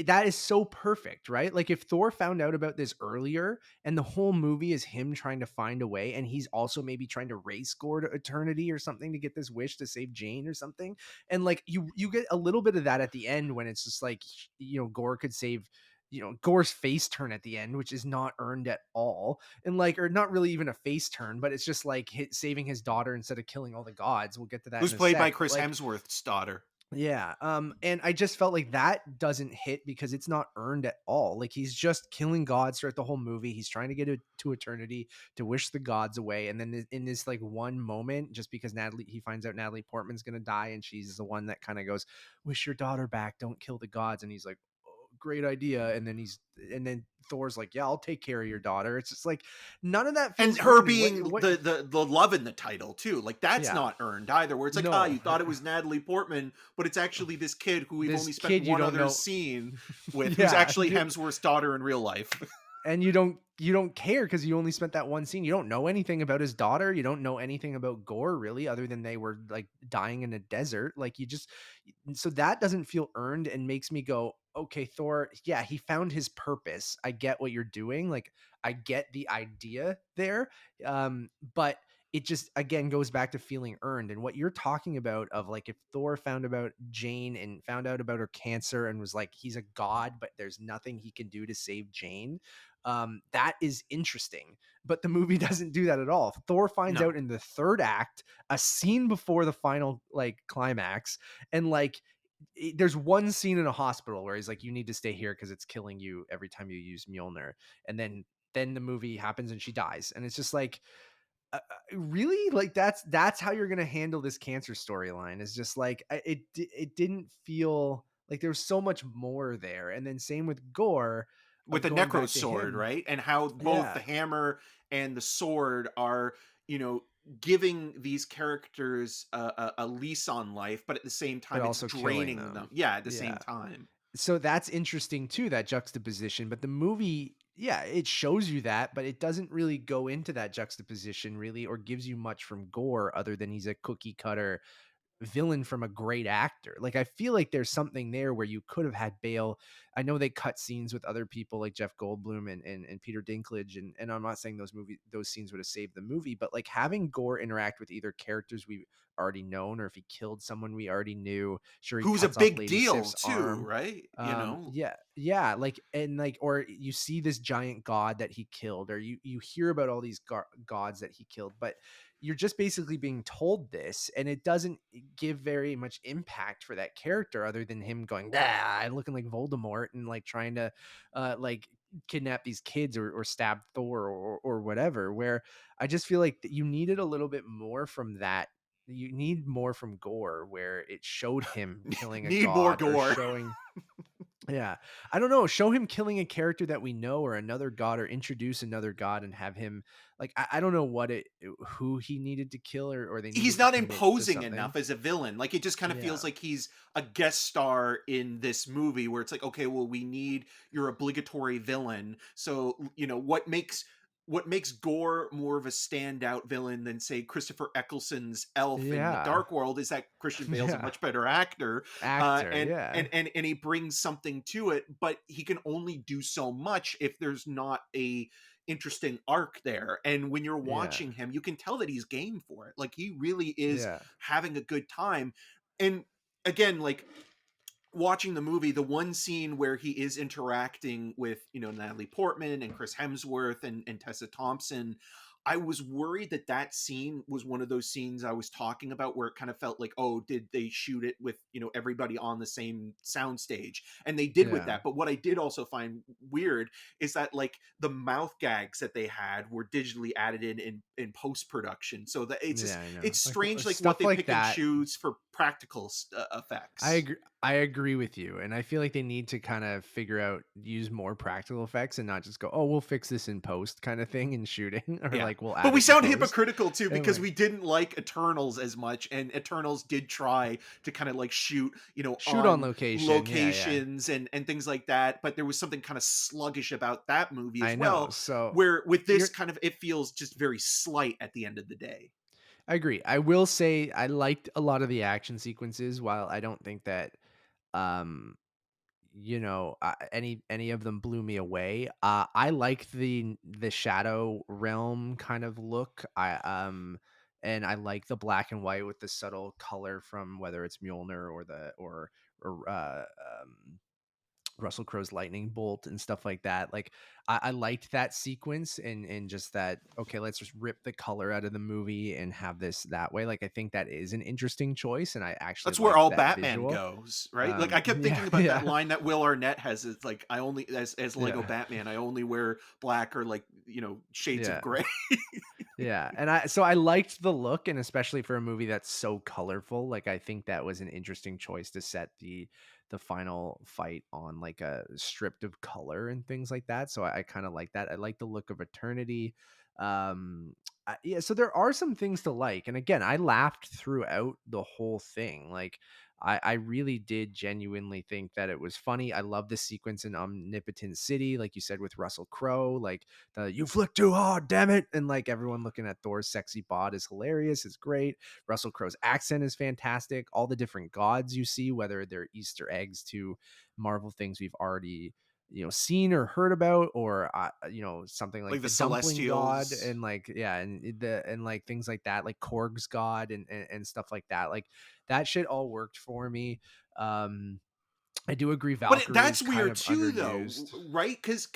that is so perfect, right? Like if Thor found out about this earlier and the whole movie is him trying to find a way, and he's also maybe trying to race Gore to eternity or something to get this wish to save Jane or something. And like you get a little bit of that at the end when it's just like, Gore could save, Gore's face turn at the end, which is not earned at all. And like, or not really even a face turn, but it's just like saving his daughter instead of killing all the gods. We'll get to that Who's in a played by sec. But Chris like, Hemsworth's daughter. yeah. And I just felt like that doesn't hit because it's not earned at all. Like he's just killing gods throughout the whole movie. He's trying to get to eternity to wish the gods away. And then in this like one moment, just because he finds out Natalie Portman's going to die and she's the one that kind of goes, wish your daughter back. Don't kill the gods. And he's like, oh, great idea. And then Thor's like, yeah, I'll take care of your daughter. It's just like none of that feels And her earned. being the love in the title too, like that's Yeah. not earned either. Where it's like, No. you thought it was Natalie Portman, but it's actually this kid who we've This only kid spent you one don't other know. scene with, Yeah, who's actually dude. Hemsworth's daughter in real life. And you don't care because you only spent that one scene. You don't know anything about his daughter. You don't know anything about Gore really, other than they were like dying in a desert. Like so that doesn't feel earned and makes me go, okay, Thor, yeah, he found his purpose. I get what you're doing. Like I get the idea there. But it just again goes back to feeling earned. And what you're talking about of like if Thor found about Jane and found out about her cancer and was like, he's a god, but there's nothing he can do to save Jane. That is interesting, but the movie doesn't do that at all. Thor finds No. out in the third act, a scene before the final like climax, and like there's one scene in a hospital where he's like, you need to stay here because it's killing you every time you use Mjolnir. And then the movie happens and she dies, and it's just like, really, like that's how you're gonna handle this cancer storyline. Is just like it didn't feel like there was so much more there. And then same with Gore With of the going necro back to sword, him. right? And how both Yeah, the hammer and the sword are, giving these characters a lease on life, but at the same but time, it's also killing draining them. them. Yeah, at the Yeah. same time. So that's interesting too, that juxtaposition. But the movie, yeah, it shows you that, but it doesn't really go into that juxtaposition really, or gives you much from Gore other than he's a cookie cutter villain from a great actor. Like I feel like there's something there where you could have had Bale. I know they cut scenes with other people like Jeff Goldblum and Peter Dinklage, and I'm not saying those scenes would have saved the movie, but like having Gore interact with either characters we already known, or if he killed someone we already knew, sure, he Who's a cuts off big Lady deal Sif's too, arm. right? Yeah, like, and like, or you see this giant god that he killed, or you hear about all these gods that he killed, but you're just basically being told this, and it doesn't give very much impact for that character other than him going, I'm looking like Voldemort and like trying to like kidnap these kids or stab Thor or whatever. Where I just feel like that you needed a little bit more from that. You need more from Gore, where it showed him killing a Need more god, or Gore. showing, yeah, I don't know, show him killing a character that we know, or another god, or introduce another god and have him like, I don't know who he needed to kill, or they He's needed to not commit to imposing something. enough as a villain. Like it just kind of feels Yeah. like he's a guest star in this movie where it's like, okay, well, we need your obligatory villain. So, what makes Gore more of a standout villain than say Christopher Eccleston's Elf in The Yeah. Dark World is that Christian Bale's a Yeah. much better actor. Actor. And, Yeah. and he brings something to it, but he can only do so much if there's not a interesting arc there. And when you're Yeah. watching him, you can tell that he's game for it. Like he really is Yeah. having a good time. And again, like watching the movie, the one scene where he is interacting with, Natalie Portman and Chris Hemsworth and Tessa Thompson, I was worried that scene was one of those scenes I was talking about where it kind of felt like, oh, did they shoot it with, everybody on the same soundstage? And they did with Yeah. that. But what I did also find weird is that like the mouth gags that they had were digitally added in post-production. So that it's just, Yeah, I know. it's strange, like Stuff what they like pick that. and choose for practical effects. I agree with you, and I feel like they need to kind of figure out, use more practical effects and not just go, oh, we'll fix this in post kind of thing in shooting, or Yeah. like we'll add But we it in sound post. hypocritical too, And because like, we didn't like Eternals as much, and Eternals did try to kind of like shoot, on location. locations and things like that. But there was something kind of sluggish about that movie as I know. well. So Where with this you're kind of, it feels just very slight at the end of the day. I agree. I will say I liked a lot of the action sequences. While I don't think that, um, any of them blew me away. I liked the shadow realm kind of look. And I like the black and white with the subtle color from whether it's Mjolnir or Russell Crowe's lightning bolt and stuff like that. Like I liked that sequence and just that, okay, let's just rip the color out of the movie and have this that way. Like I think that is an interesting choice and I actually That's where liked all that Batman visual. goes, right? Like I kept Yeah, thinking about that yeah, line that Will Arnett has. It's like I only as Lego yeah, Batman, I only wear black or like shades of yeah. gray. Yeah, and I liked the look, and especially for a movie that's so colorful, like I think that was an interesting choice to set the final fight on like a stripped of color and things like that. So I kind of like that. I like the look of Eternity. Yeah, so there are some things to like, and again, I laughed throughout the whole thing. Like I really did genuinely think that it was funny. I love the sequence in Omnipotent City, like you said with Russell Crowe, like the "you flick too hard, damn it," and like everyone looking at Thor's sexy bod is hilarious. It's great. Russell Crowe's accent is fantastic. All the different gods you see, whether they're Easter eggs to Marvel things we've already seen or heard about, or something Like like the the dumpling god Celestials. and like yeah and like things like that, like Korg's god and stuff like that. Like that shit all worked for me. I do agree But Valkyrie is that's kind weird of too, though, underused. right? Because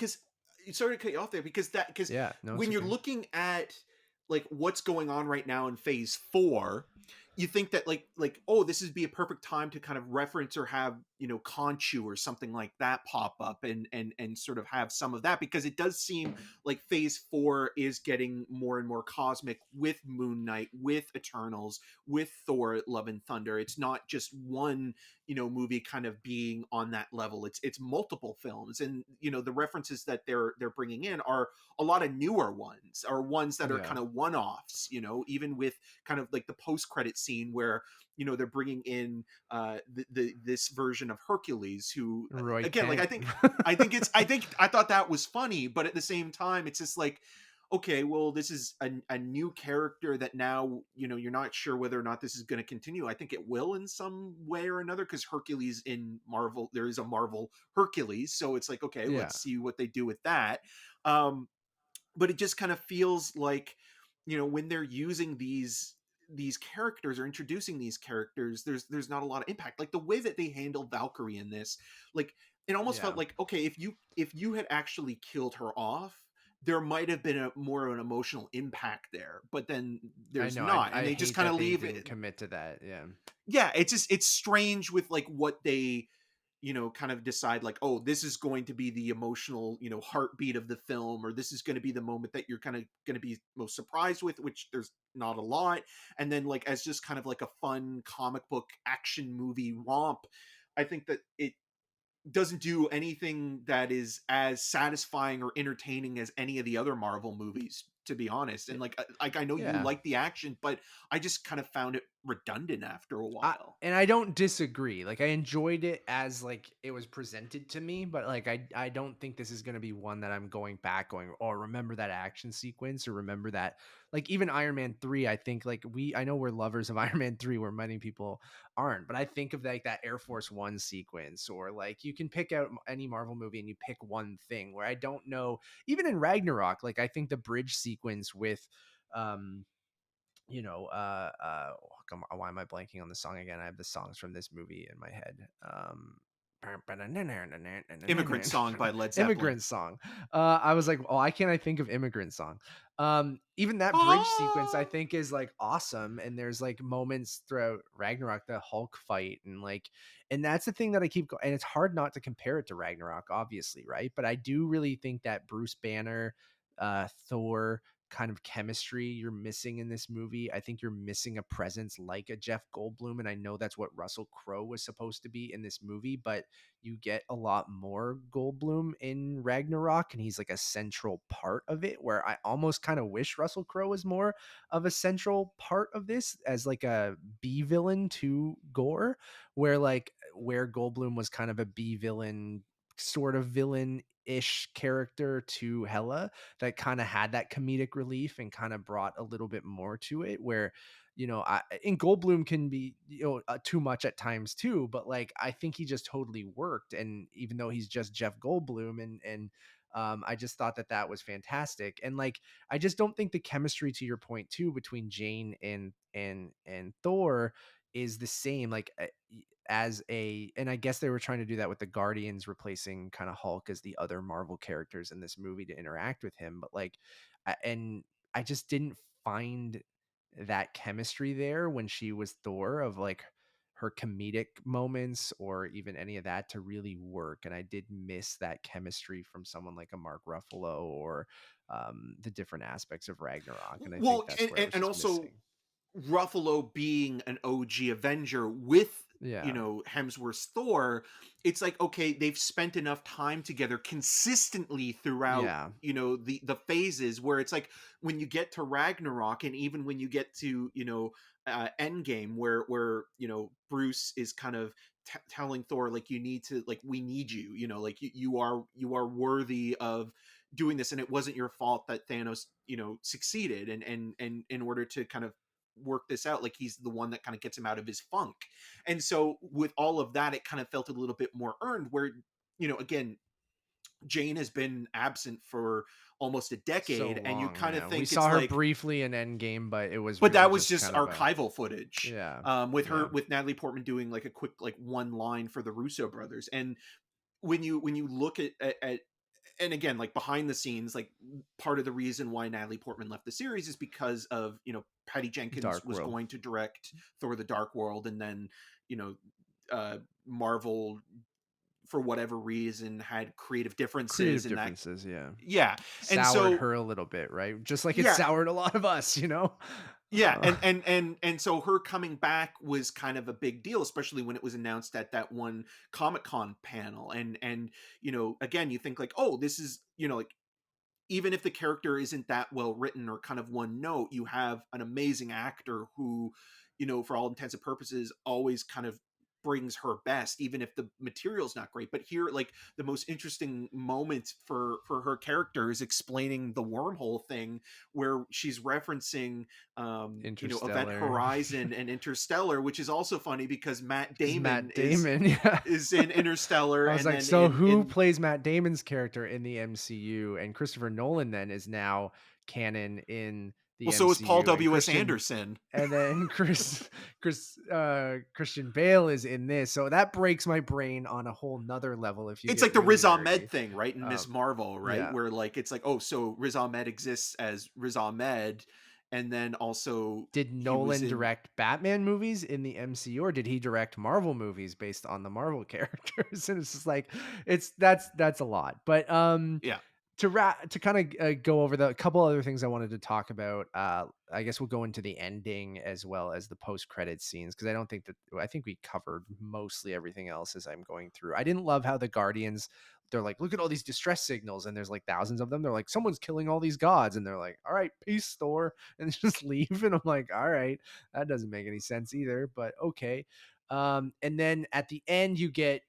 sorry to cut you off there, because Yeah, no, it's when you're okay. looking at like what's going on right now in Phase 4, you think that oh, this would be a perfect time to kind of reference or have Conchu or something like that pop up and sort of have some of that, because it does seem like Phase 4 is getting more and more cosmic with Moon Knight, with Eternals, with Thor: Love and Thunder. It's not just one movie kind of being on that level. It's multiple films, and the references that they're bringing in are a lot of newer ones, or ones that are Yeah. kind of one-offs, even with kind of like the post-credit scene where they're bringing in this version of Hercules, who Roy again, like Kent. I thought that was funny, but at the same time it's just like, okay, well, this is a new character that now you're not sure whether or not this is going to continue. I think it will in some way or another, because Hercules in Marvel, there is a Marvel Hercules, so it's like, okay, Yeah. let's see what they do with that. um but it just kind of feels like when they're using these characters or introducing these characters, there's not a lot of impact. Like the way that they handle Valkyrie in this, like it almost felt Yeah. like, okay, if you had actually killed her off, there might have been a more of an emotional impact there, but then I there's know. not, and I they just hate kind that of they leave didn't it. commit to that. Yeah. Yeah, it's strange with like what they kind of decide, like, oh, this is going to be the emotional heartbeat of the film, or this is going to be the moment that you're kind of going to be most surprised with, which there's not a lot. And then like as just kind of like a fun comic book action movie romp, I think that it doesn't do anything that is as satisfying or entertaining as any of the other Marvel movies, to be honest. And like I know you Yeah. like the action, but I just kind of found it redundant after a while. And I don't disagree. Like I enjoyed it as like it was presented to me, but like I don't think this is going to be one that I'm going back going, "Oh, remember that action sequence or remember that." Like even Iron Man 3, I think like I know we're lovers of Iron Man 3 where many people aren't, but I think of like that Air Force 1 sequence, or like you can pick out any Marvel movie and you pick one thing where I don't know, even in Ragnarok, like I think the bridge sequence with um come on, why am I blanking on the song again? I have the songs from this movie in my head. Immigrant Song by Led Zeppelin. Immigrant Song. I was like, oh, why can't I think of Immigrant Song? Even that bridge sequence I Ah! think is like awesome, and there's like moments throughout Ragnarok, the Hulk fight, and like, and that's the thing that I keep going, and it's hard not to compare it to Ragnarok, obviously, right? But I do really think that Bruce Banner, Thor kind of chemistry you're missing in this movie. I think you're missing a presence like a Jeff Goldblum, and I know that's what Russell Crowe was supposed to be in this movie, but you get a lot more Goldblum in Ragnarok, and he's like a central part of it, where I almost kind of wish Russell Crowe was more of a central part of this as like a B villain to Gore, where Goldblum was kind of a B villain, sort of villain ish character to Hela, that kind of had that comedic relief and kind of brought a little bit more to it, where in Goldblum can be, too much at times too, but like, I think he just totally worked. And even though he's just Jeff Goldblum, I just thought that was fantastic. And like, I just don't think the chemistry, to your point too, between Jane and Thor is the same. Like, and I guess they were trying to do that with the Guardians replacing kind of Hulk as the other Marvel characters in this movie to interact with him. But like, and I just didn't find that chemistry there when she was Thor, of like her comedic moments or even any of that to really work. And I did miss that chemistry from someone like a Mark Ruffalo, or the different aspects of Ragnarok. And I think Well, that's where it was and just also missing. Ruffalo being an OG Avenger with, Yeah. Hemsworth's Thor, it's like, okay, they've spent enough time together consistently throughout, Yeah. the phases, where it's like when you get to Ragnarok, and even when you get to, Endgame, where Bruce is kind of telling Thor, like, you need to, like, we need you, like, you are worthy of doing this, and it wasn't your fault that Thanos, succeeded, and in order to kind of work this out, like, he's the one that kind of gets him out of his funk. And so with all of that, it kind of felt a little bit more earned, where, again, Jane has been absent for almost a So decade, and you long. kind of Yeah. We think saw it's her like, briefly in Endgame, but it was but really that was just just kind of archival footage, yeah. with Yeah. her, with Natalie Portman doing like a quick, like, one line for the Russo brothers. And when you look at and again, like, behind the scenes, like, part of the reason why Natalie Portman left the series is because of, Patty Jenkins Dark was World. going to direct Thor: The Dark World, and then, you know Marvel, for whatever reason, had creative differences Creative in that. differences, yeah. Yeah. And Soured so, her a little bit, right? Just like it yeah, soured a lot of us, you know? yeah, Uh, and so her coming back was kind of a big deal, especially when it was announced at that one Comic-Con panel. And again, you think like, oh, this is, like, even if the character isn't that well written or kind of one note, you have an amazing actor who, for all intents and purposes, always kind of brings her best, even if the material's not great. But here, like, the most interesting moment for her character is explaining the wormhole thing, where she's referencing, Event Interstellar. Horizon and Interstellar, which is also funny because Matt Because Damon Matt is Damon, yeah. is in Interstellar, I was and like, then so who in plays Matt Damon's character in the MCU? And Christopher Nolan then is now canon in well, the so is Paul MCU, and W.S. Anderson. then Christian Bale is in this. So that breaks my brain on a whole nother level if you It's get like the really Riz Ahmed nerdy. thing, right? In Miss Um, Marvel, right? yeah. Where, like, it's like, oh, so Riz Ahmed exists as Riz Ahmed, and then also Did he was Nolan in. direct Batman movies in the MCU, or did he direct Marvel movies based on the Marvel characters? And it's just like, that's a lot. But Yeah. to kind of go over the couple other things I wanted to talk about. I guess we'll go into the ending as well as the post credit scenes, because I think we covered mostly everything else as I'm going through. I didn't love how the Guardians, they're like, look at all these distress signals, and there's like thousands of them. They're like, someone's killing all these gods, and they're like, all right, peace, Thor, and just leave. And I'm like, all right, that doesn't make any sense either, but okay. And then at the end, you get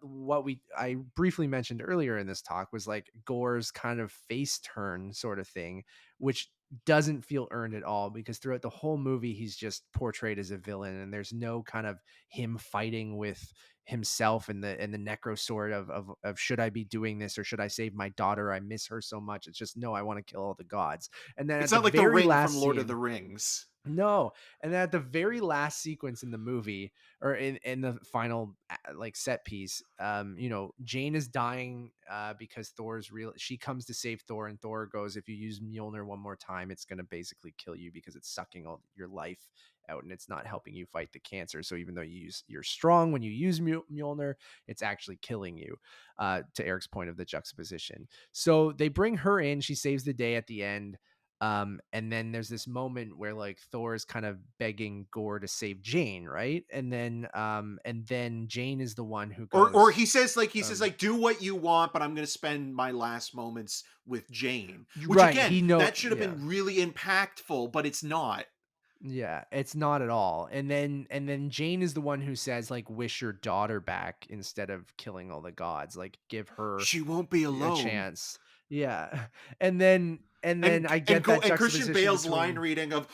what I briefly mentioned earlier in this talk, was like Gore's kind of face turn sort of thing, which doesn't feel earned at all, because throughout the whole movie he's just portrayed as a villain, and there's no kind of him fighting with himself and the necro sword of should I be doing this, or should I save my daughter? I miss her so much. It's just, no, I want to kill all the gods. And then It's at the not like the very ring from last Lord of scene, the Rings. no. And then at the very last sequence in the movie, or in the final like set piece, Jane is dying because Thor's real. She comes to save Thor, and Thor goes, if you use Mjolnir one more time, it's going to basically kill you, because it's sucking all your life out and it's not helping you fight the cancer. So even though you're strong when you use Mjolnir, it's actually killing you, to Eric's point of the juxtaposition. So they bring her in, she saves the day at the end. And then there's this moment where like Thor is kind of begging Gore to save Jane, right? And then Jane is the one who Or goes, he says like, do what you want, but I'm going to spend my last moments with Jane. Which, right, again, that should have yeah. been really impactful, but it's not. Yeah, it's not at all. And then Jane is the one who says like, wish your daughter back instead of killing all the gods. Like, give her She won't be a alone. chance. Yeah. And then And I get that Christian juxtaposition Bale's line between, reading of,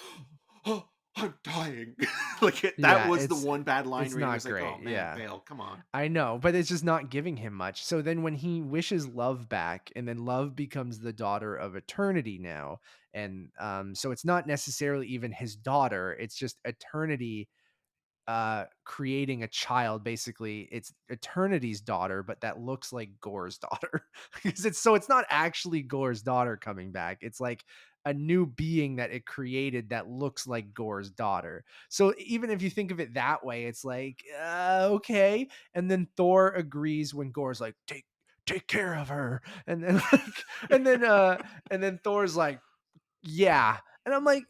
oh, I'm dying. Like that Yeah, was the one bad line it's where he not was like, oh great. man, Yeah. Bale, come on. I know, but it's just not giving him much. So then when he wishes Love back, and then Love becomes the daughter of Eternity now, and so it's not necessarily even his daughter, it's just Eternity creating a child. Basically it's Eternity's daughter, but that looks like Gore's daughter. Because it's not actually Gore's daughter coming back, it's like a new being that it created that looks like Gore's daughter. So even if you think of it that way, it's like okay. And then Thor agrees when Gore's like, take care of her. And then like and then Thor's like, yeah. And I'm like,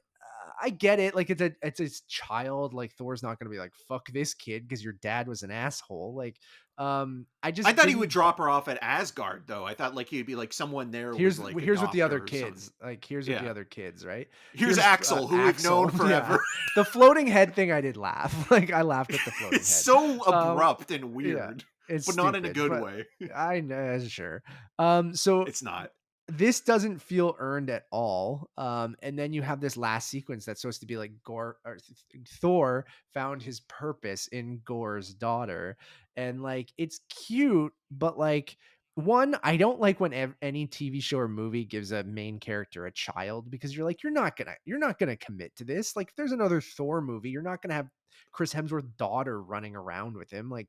I get it. Like it's his child. Like Thor's not gonna be like, fuck this kid because your dad was an asshole. Like, I I just thought he would didn't. drop her off at Asgard, though. I thought like he'd be like someone there would like Here's what the adopt other her or something. kids like. Here's what the Yeah. other kids, right? Here's Axel, who we've known Axel. Yeah, forever. the floating head thing. I did laugh. Like I laughed at the floating It's head. so Um, abrupt and yeah, weird, it's but not in a stupid, good but way. I know sure. So It's not. this doesn't feel earned at all. And then you have this last sequence that's supposed to be like Thor found his purpose in Gore's daughter. And like, it's cute, but like, one, I don't like when any TV show or movie gives a main character a child, because you're like, you're not gonna commit to this. Like, if there's another Thor movie, you're not gonna have Chris Hemsworth's daughter running around with him. Like,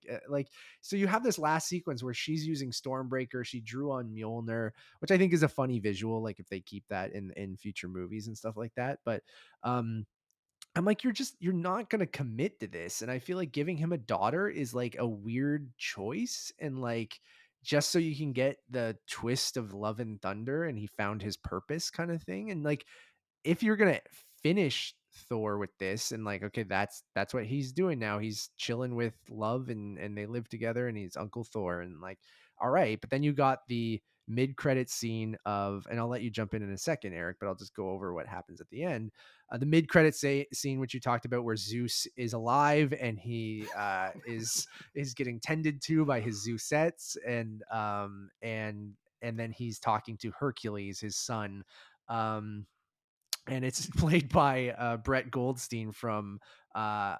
so you have this last sequence where she's using Stormbreaker. She drew on Mjolnir, which I think is a funny visual, like if they keep that in future movies and stuff like that. But um I'm like, you're not gonna commit to this. And I feel like giving him a daughter is like a weird choice, and like just so you can get the twist of Love and Thunder and he found his purpose kind of thing. And like, if you're gonna finish Thor with this, and like, okay, that's what he's doing now. He's chilling with Love, and they live together, and he's Uncle Thor, and like, all right. But then you got the mid-credit scene of, and I'll let you jump in a second, Eric, but I'll just go over what happens at the end. The mid-credit scene, which you talked about, where Zeus is alive and he is getting tended to by his Zeusettes, and then he's talking to Hercules, his son. And it's played by Brett Goldstein from Ted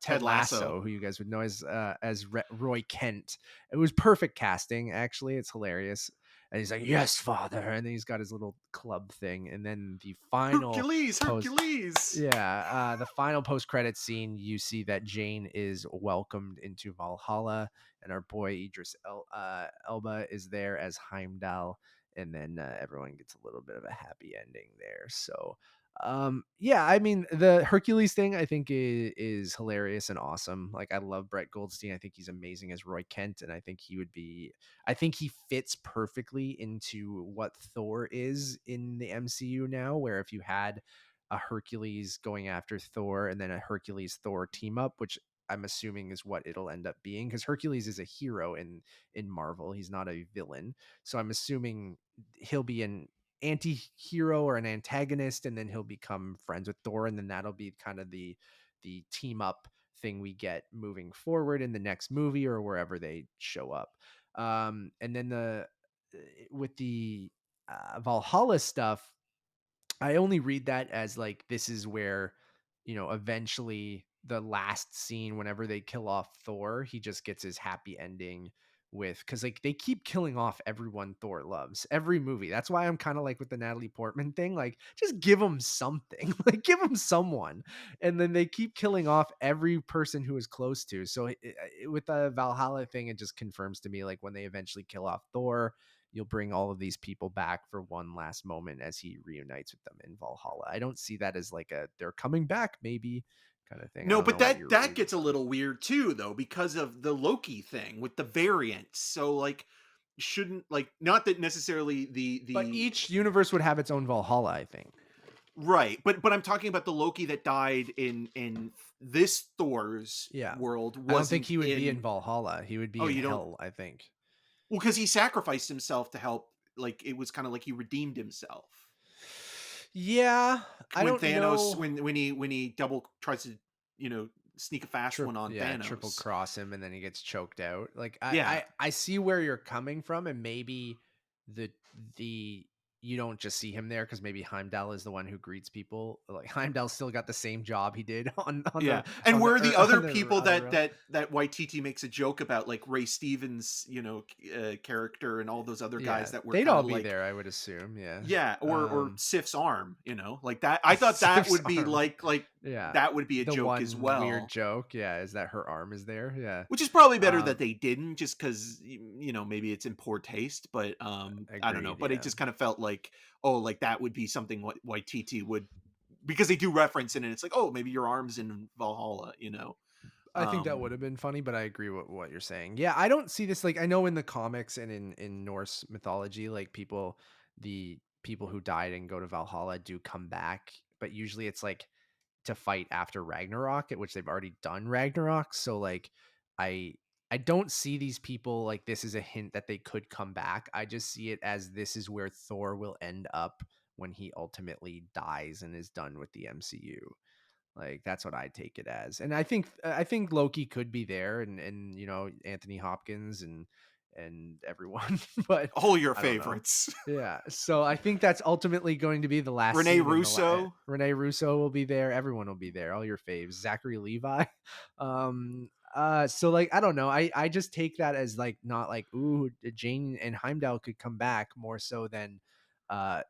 Ted Lasso. Lasso, who you guys would know as Roy Kent. It was perfect casting, actually. It's hilarious. And he's like, "Yes, father," and then he's got his little club thing, and then the final Hercules. the final post-credit scene, you see that Jane is welcomed into Valhalla, and our boy Idris Elba is there as Heimdall, and then everyone gets a little bit of a happy ending there. So yeah, I mean, the Hercules thing I think is hilarious and awesome. Like, I love Brett Goldstein. I think he's amazing as Roy Kent, and I think he fits perfectly into what Thor is in the MCU now, where if you had a Hercules going after Thor and then a Hercules Thor team up, which I'm assuming is what it'll end up being, because Hercules is a hero in Marvel. He's not a villain. So I'm assuming he'll be an anti-hero or an antagonist, and then he'll become friends with Thor, and then that'll be kind of the team up thing we get moving forward in the next movie or wherever they show up. And then with the Valhalla stuff, I only read that as like, this is where, eventually the last scene, whenever they kill off Thor, he just gets his happy ending with, because like they keep killing off everyone Thor loves every movie. That's why I'm kind of like with the Natalie Portman thing, like, just give him something, like give him someone. And then they keep killing off every person who is close to. So with the Valhalla thing, it just confirms to me, like, when they eventually kill off Thor, you'll bring all of these people back for one last moment as he reunites with them in Valhalla. I don't see that as like they're coming back maybe kind of thing. I No, don't but know what your that readings gets a on it. little weird too, though, because of the Loki thing with the variants. So like, shouldn't like not that necessarily But the each universe would have its own Valhalla, I think. right, but I'm talking about the Loki that died in this Thor's Yeah. world I don't think wasn't he would be in in. Valhalla. He would be Oh, in you don't. hell, I think. Well, because he sacrificed himself to help. Like it was kind of like he redeemed himself Yeah, I when don't Thanos know. when he double tries to you know sneak a fast one on Triple Thanos. cross him and then he gets choked out. Like Yeah, I see where you're coming from, and maybe the the you don't just see him there because maybe Heimdall is the one who greets people. Like Heimdall still got the same job he did on Yeah, the and where are the other on the people other that realm. Waititi makes a joke about, like Ray Stevens, character, and all those other Yeah, guys that were they'd kind all of be like, there, I would assume. Yeah. yeah, or Um, Sif's arm, like that. I thought that Sif's would be arm. like Yeah. that would be a The joke as one weird well. joke, yeah, is that her arm is there. Yeah. Which is probably better that Um, they didn't, just because maybe it's in poor taste. But I don't know. agreed. But it Yeah. just kind of felt like, oh, like that would be something what Waititi would, because they do reference it, and it's like, oh, maybe your arm's in Valhalla. I think that Um, would have been funny, but I agree with what you're saying. Yeah, I don't see this like I know in the comics and in Norse mythology, like the people who died and go to Valhalla do come back, but usually it's like to fight after Ragnarok, at which they've already done Ragnarok. So like I I don't see these people like this is a hint that they could come back. I just see it as this is where Thor will end up when he ultimately dies and is done with the MCU. Like that's what I take it as. And I think Loki could be there and Anthony Hopkins and everyone, but all your I don't know. favorites. Yeah. So I think that's ultimately going to be the last Rene scene in Russo. Rene Russo will be there, everyone will be there, all your faves, Zachary Levi. So like I don't know. I just take that as like not like ooh Jane and Heimdall could come back more so than uh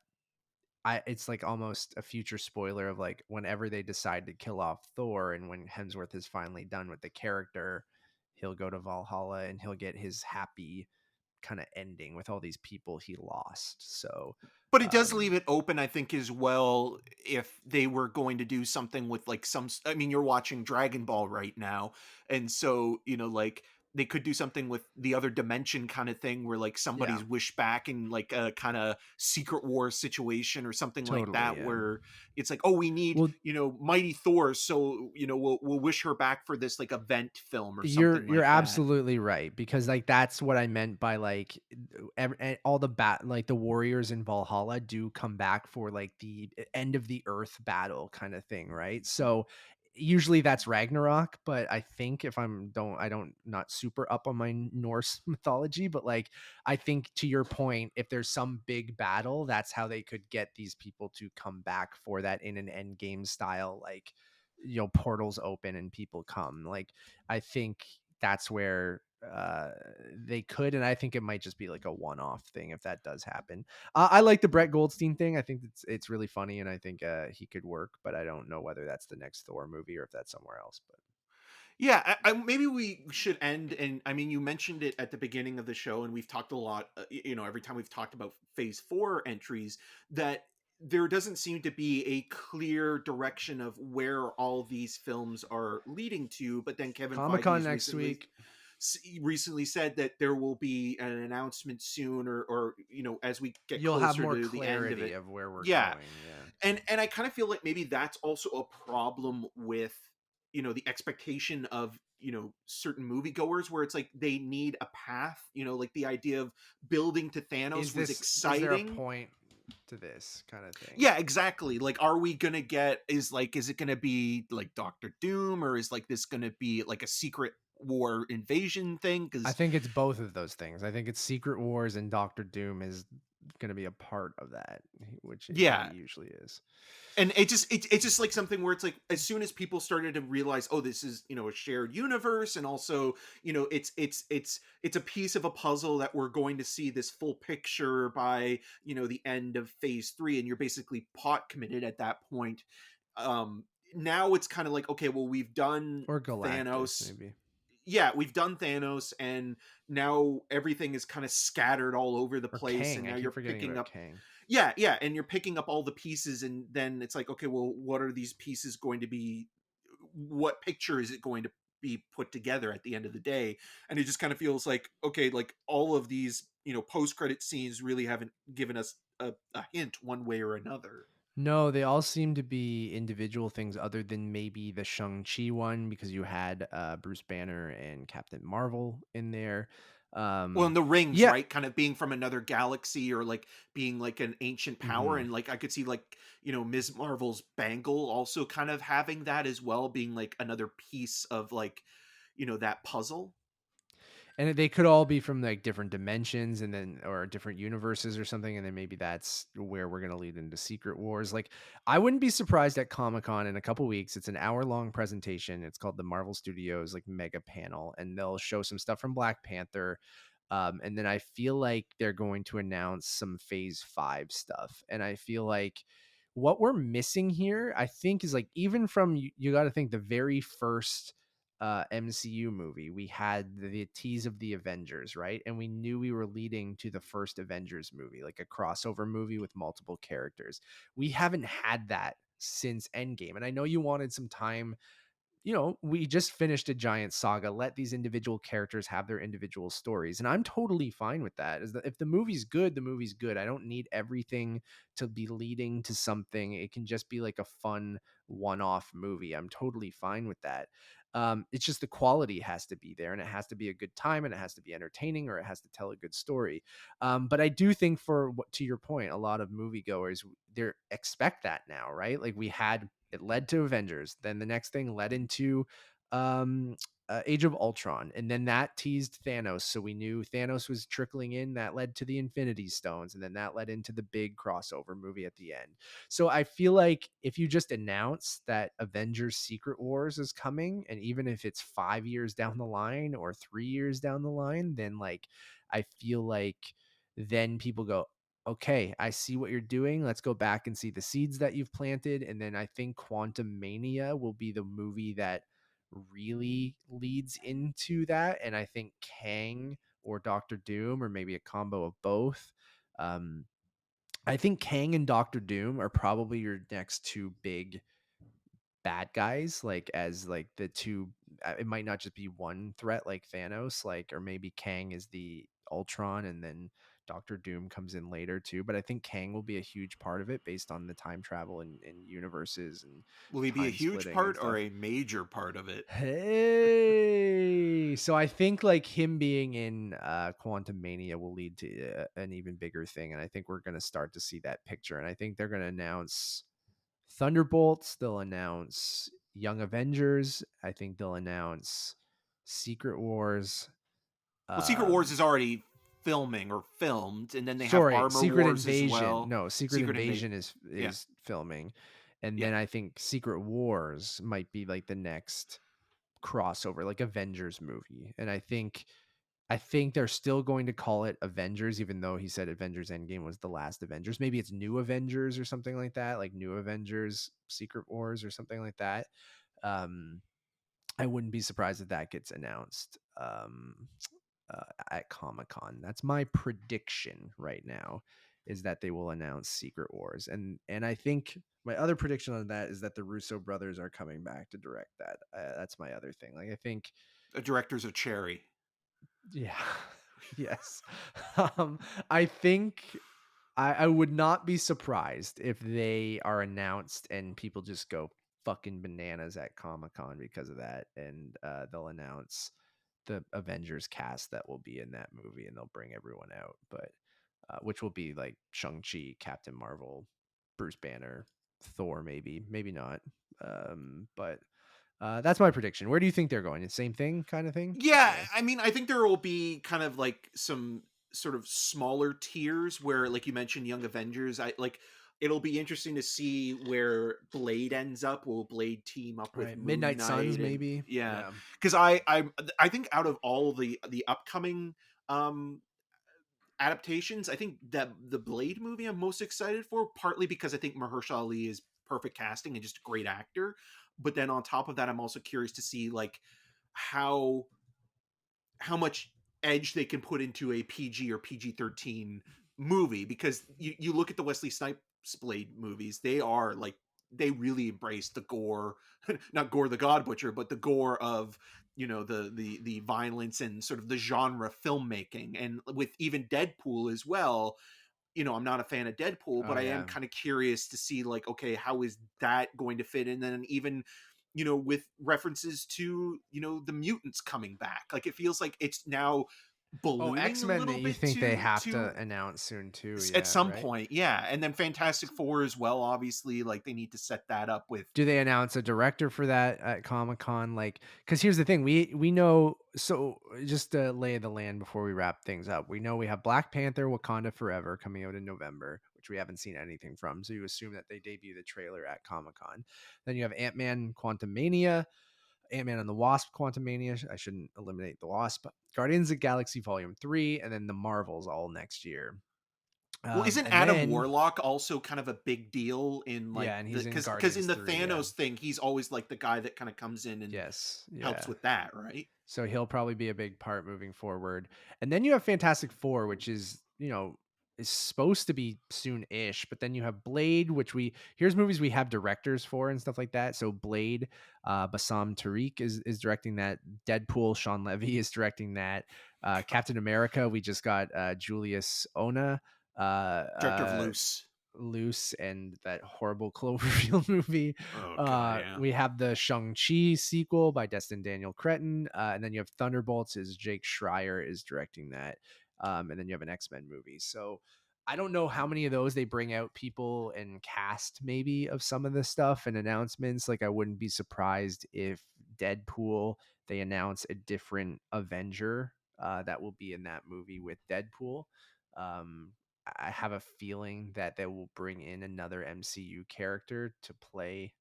it's like almost a future spoiler of like whenever they decide to kill off Thor and when Hemsworth is finally done with the character, he'll go to Valhalla and he'll get his happy kind of ending with all these people he lost. So, But it does um, leave it open, I think, as well, if they were going to do something with like I mean, you're watching Dragon Ball right now. And so, like they could do something with the other dimension kind of thing where like yeah, somebody's wished back in like a kind of Secret War situation or something like totally. that, Yeah. where it's like, oh, we need, Well, mighty Thor. So, we'll wish her back for this like event film or You're something you're like that. absolutely right because like that's what I meant by like all the like the warriors in Valhalla do come back for like the end of the earth battle kind of thing, right? So usually that's Ragnarok, but I think if I don't not super up on my Norse mythology, but like I think to your point, if there's some big battle, that's how they could get these people to come back for that in an end game style, like portals open and people come. Like I think that's where they could, and I think it might just be like a one-off thing if that does happen. I like the Brett Goldstein thing. I think it's really funny, and I think he could work, but I don't know whether that's the next Thor movie or if that's somewhere else. But Yeah, maybe we should end. And I mean, you mentioned it at the beginning of the show, and we've talked a lot. Every time we've talked about Phase 4 entries, that there doesn't seem to be a clear direction of where all these films are leading to. But then Kevin Comic Feige Con has next week. recently said that there will be an announcement soon, or as we get You'll have closer more to the end of clarity it. of where we're Yeah, going. Yeah. and I kind of feel like maybe that's also a problem with the expectation of certain moviegoers, where it's like they need a path. Like the idea of building to Thanos was Is there a exciting. point to this kind of thing? Yeah, exactly. Like, are we gonna get, is it gonna be like Doctor Doom, or is like this gonna be like a secret war invasion thing? I Because think it's both of those things. I think it's Secret Wars and Doctor Doom is going to be a part of that, which he yeah, usually is. and it's just like something where it's like, as soon as people started to realize, oh, this is a shared universe, and also it's a piece of a puzzle that we're going to see this full picture by the end of Phase 3, and you're basically pot committed at that point. um Now it's kind of like, okay, well, we've done Or Galactus, Thanos. maybe. Yeah, we've done Thanos, and now everything is kind of scattered all over the Or place, and Kang. now I keep you're forgetting picking about up. Kang. Yeah, and you're picking up all the pieces, and then it's like, okay, well, what are these pieces going to be? What picture is it going to be put together at the end of the day? And it just kind of feels like, okay, like all of these post-credit scenes really haven't given us a hint one way or another. No, they all seem to be individual things other than maybe the Shang-Chi one because you had Bruce Banner and Captain Marvel in there. Well, Um, and the rings, yeah. right? Kind of being from another galaxy, or like being like an ancient power. Mhm. And like I could see like, Ms. Marvel's bangle also kind of having that as well, being like another piece of like, that puzzle. And they could all be from like different dimensions and then or different universes or something, and then maybe that's where we're gonna lead into Secret Wars. Like, I wouldn't be surprised at Comic-Con in a couple weeks. It's an hour-long presentation. It's called the Marvel Studios like mega panel, and they'll show some stuff from Black Panther. And then I feel like they're going to announce some Phase 5 stuff. And I feel like what we're missing here, I think, is like even from you got to think the very first MCU movie, we had the tease of the Avengers, right? And we knew we were leading to the first Avengers movie, like a crossover movie with multiple characters. We haven't had that since Endgame. And I know you wanted some time. We just finished a giant saga. Let these individual characters have their individual stories. And I'm totally fine with that. If the movie's good, the movie's good. I don't need everything to be leading to something. It can just be like a fun one-off movie. I'm totally fine with that. It's just the quality has to be there, and it has to be a good time, and it has to be entertaining, or it has to tell a good story. But I do think, to your point, a lot of moviegoers, they expect that now, right? Like it led to Avengers. Then the next thing led into Age of Ultron. And then that teased Thanos. So we knew Thanos was trickling in. That led to the Infinity Stones. And then that led into the big crossover movie at the end. So I feel like if you just announce that Avengers Secret Wars is coming, and even if it's 5 years down the line or 3 years down the line, then like I feel like then people go, okay, I see what you're doing. Let's go back and see the seeds that you've planted. And then I think Quantum Mania will be the movie that really leads into that. And I think Kang or Doctor Doom, or maybe a combo of both. Um, I think Kang and Doctor Doom are probably your next two big bad guys, like as like the two. It might not just be one threat like Thanos, like, or maybe Kang is the Ultron and then Doctor Doom comes in later too. But I think Kang will be a huge part of it based on the time travel and universes and Will he be a time huge splitting and part or stuff. a major part of it? Hey, so I think like him being in Quantum Mania will lead to an even bigger thing, and I think we're going to start to see that picture. And I think they're going to announce Thunderbolts. They'll announce Young Avengers. I think they'll announce Secret Wars. Well, Secret Wars Um, is already filming or filmed, and then they have sorry, Armor Secret Wars as Invasion. well. No, Secret Secret Invasion. Invasion is Yeah, is filming, and yeah. then I think Secret Wars might be like the next crossover, like Avengers movie. And I think they're still going to call it Avengers, even though he said Avengers Endgame was the last Avengers. Maybe it's New Avengers or something like that, like New Avengers Secret Wars or something like that. Um, I wouldn't be surprised if that gets announced at Comic-Con. That's my prediction right now, is that they will announce Secret Wars. And I think my other prediction on that is that the Russo brothers are coming back to direct that. That's my other thing. Like, I think, A director's a cherry. yeah, yes. Um, I think I would not be surprised if they are announced and people just go fucking bananas at Comic-Con because of that. And they'll announce the Avengers cast that will be in that movie, and they'll bring everyone out. But which will be like Shang-Chi, Captain Marvel, Bruce Banner, Thor, maybe not. But that's my prediction. Where do you think they're going? The same thing, kind of thing? Yeah, Yeah. I mean, I think there will be kind of like some sort of smaller tiers where, like you mentioned, Young Avengers. I like. It'll be interesting to see where Blade ends up. Will Blade team up with Right. Moon Midnight Suns, Knight? And maybe. yeah, Yeah. because I think out of all the upcoming um adaptations, I think that the Blade movie I'm most excited for, partly because I think Mahershala Ali is perfect casting and just a great actor. But then on top of that, I'm also curious to see like how much edge they can put into a PG or PG-13 movie, because you look at the Wesley Snipes Blade movies, they are like, they really embrace the gore, not Gore the God Butcher, but the gore of, the violence and sort of the genre filmmaking. And with even Deadpool as well, I'm not a fan of Deadpool, Oh but I am yeah. kind of curious to see like, okay, how is that going to fit in? And then even, with references to, the mutants coming back. Like, it feels like it's now ballooning a X-Men, little you bit think they have to to announce soon too? at Yeah, some right. point, yeah. And then Fantastic Four as well, obviously, like they need to set that up with. Do they announce a director for that at Comic-Con? Like, because here's the thing, we know. So just to lay the land before we wrap things up, we know we have Black Panther: Wakanda Forever coming out in November, which we haven't seen anything from. So you assume that they debut the trailer at Comic-Con. Then you have Ant-Man: Quantumania, Ant-Man and the Wasp: Quantumania. I shouldn't eliminate the Wasp. Guardians of the Galaxy Volume 3, and then the Marvels all next year. Well, isn't And Adam then Warlock also kind of a big deal in like yeah, and the he's in because in Guardians the 3. Yeah. Thanos thing, he's always like the guy that kind of comes in and Yes. helps Yeah. with that, right? So he'll probably be a big part moving forward. And then you have Fantastic Four, which is, is supposed to be soon-ish, but then you have Blade, which here's movies we have directors for and stuff like that. So Blade, Bassam Tariq is directing that. Deadpool, Sean Levy is directing that. Captain America, we just got Julius Ona, Director of Loose. Loose, and that horrible Cloverfield movie. Oh god, yeah. We have the Shang-Chi sequel by Destin Daniel Cretton, and then you have Thunderbolts is Jake Schreier is directing that, and then you have an X-Men movie. So I don't know how many of those they bring out people and cast maybe of some of the stuff and announcements. Like I wouldn't be surprised if Deadpool they announce a different Avenger that will be in that movie with Deadpool. I have a feeling that they will bring in another MCU character to play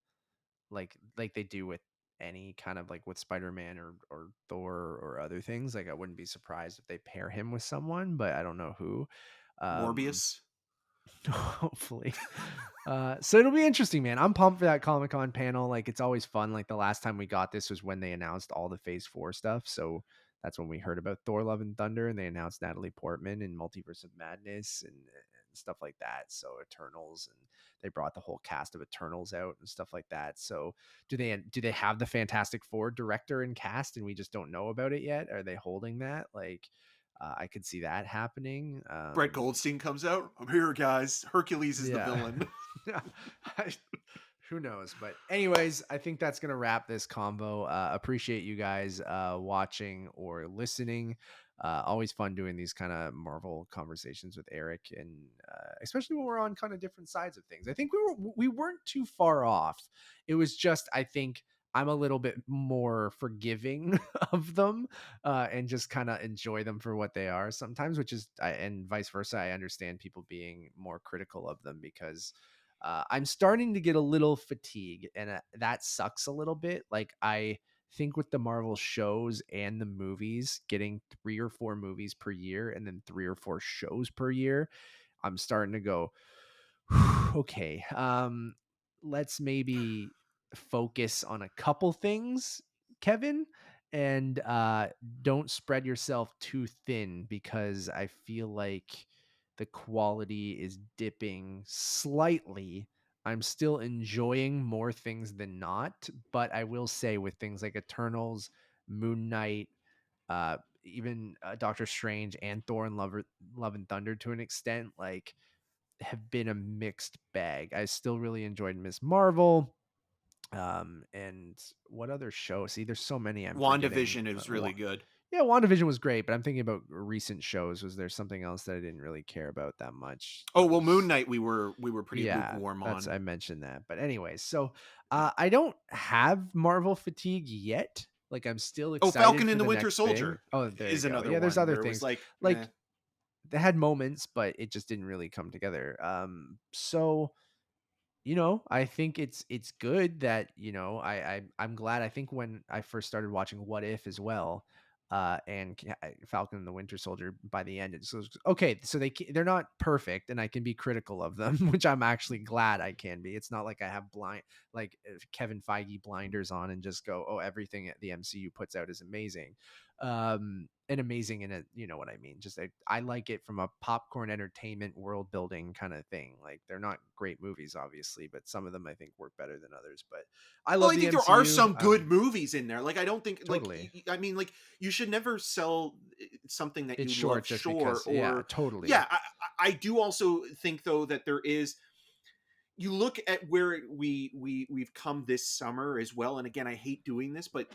like they do with any kind of like with Spider-Man or Thor or other things. Like I wouldn't be surprised if they pair him with someone, but I don't know who. Morbius. Hopefully. So it'll be interesting, man. I'm pumped for that Comic-Con panel. Like it's always fun. Like the last time we got this was when they announced all the Phase 4 stuff. So that's when we heard about Thor: Love and Thunder, and they announced Natalie Portman in Multiverse of Madness and stuff like that. So Eternals, and they brought the whole cast of Eternals out and stuff like that. So do they have the Fantastic Four director and cast, and we just don't know about it yet? Are they holding that? Like I could see that happening. Brett Goldstein comes out. I'm here, guys. Hercules is the villain. Who knows? But anyways, I think that's gonna wrap this combo. Appreciate you guys watching or listening. Always fun doing these kind of Marvel conversations with Eric, and especially when we're on kind of different sides of things. I think we weren't too far off. It was just I think I'm a little bit more forgiving of them and just kind of enjoy them for what they are sometimes, which is and vice versa. I understand people being more critical of them because I'm starting to get a little fatigue, and that sucks a little bit. Like I think with the Marvel shows and the movies, getting 3 or 4 movies per year and then 3 or 4 shows per year, I'm starting to go, okay, let's maybe focus on a couple things, Kevin, and don't spread yourself too thin because I feel like the quality is dipping slightly. I'm still enjoying more things than not, but I will say with things like Eternals, Moon Knight, even Doctor Strange and Thor and Love and Thunder to an extent, like have been a mixed bag. I still really enjoyed Miss Marvel. And what other show? See, there's so many I'm forgetting. WandaVision is really good. Yeah, WandaVision was great, but I'm thinking about recent shows. Was there something else that I didn't really care about that much? Oh well, Moon Knight we were pretty Yeah, lukewarm that's on. I mentioned that. But anyways, so I don't have Marvel fatigue yet. Like I'm still Oh, excited Falcon for and the the Winter next thing. Soldier Oh, there is you go. another Yeah, there's one other where it was things. like, Like eh. they had moments, but it just didn't really come together. So I think it's good that I'm glad. I think when I first started watching What If as well, and Falcon and the Winter Soldier, by the end it's okay. So they're not perfect, and I can be critical of them, which I'm actually glad I can be. It's not like I have Kevin Feige blinders on and just go, oh, everything the MCU puts out is amazing. And amazing in it, you know what I mean? Just I like it from a popcorn entertainment world building kind of thing. Like they're not great movies, obviously, but some of them I think work better than others. But I Well, love I the think there are MCU. some good movies in there. Like I don't think Totally. I mean like you should never sell something that It's you short love just short because, yeah, or totally. yeah. I do also think though that there is. You look at where we've come this summer as well, and again, I hate doing this, but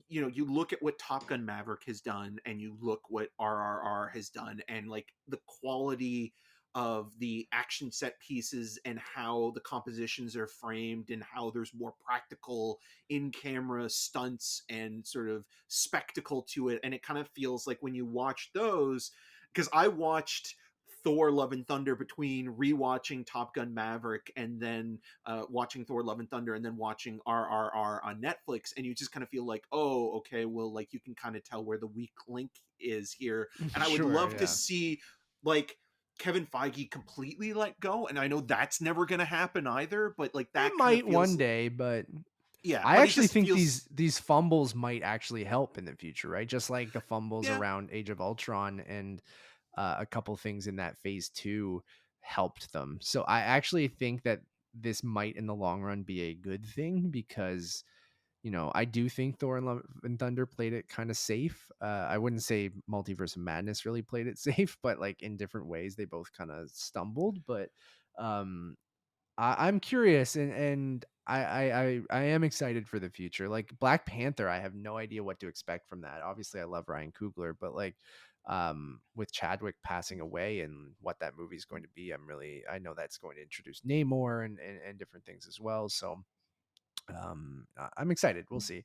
you look at what Top Gun Maverick has done, and you look what RRR has done, and like the quality of the action set pieces and how the compositions are framed and how there's more practical in-camera stunts and sort of spectacle to it. And it kind of feels like when you watch those, because I watched Thor Love and Thunder between rewatching Top Gun Maverick and then watching Thor Love and Thunder and then watching RRR on Netflix, and you just kind of feel like, oh, okay, well, like you can kind of tell where the weak link is here. And I would Sure, love to yeah. see like Kevin Feige completely let go, and I know that's never going to happen either, but like that It kind of might feels one day, but yeah, I but it actually just think feels these fumbles might actually help in the future, right? Just like the fumbles yeah. around Age of Ultron and a couple things in that phase 2 helped them. So I actually think that this might in the long run be a good thing because I do think Thor and Love and Thunder played it kind of safe. I wouldn't say Multiverse of Madness really played it safe, but like in different ways they both kind of stumbled. But um I'm curious, and I am excited for the future. Like Black Panther, I have no idea what to expect from that. Obviously, I love Ryan Coogler, but like with Chadwick passing away and what that movie is going to be, I know that's going to introduce Namor and different things as well. So I'm excited. We'll see.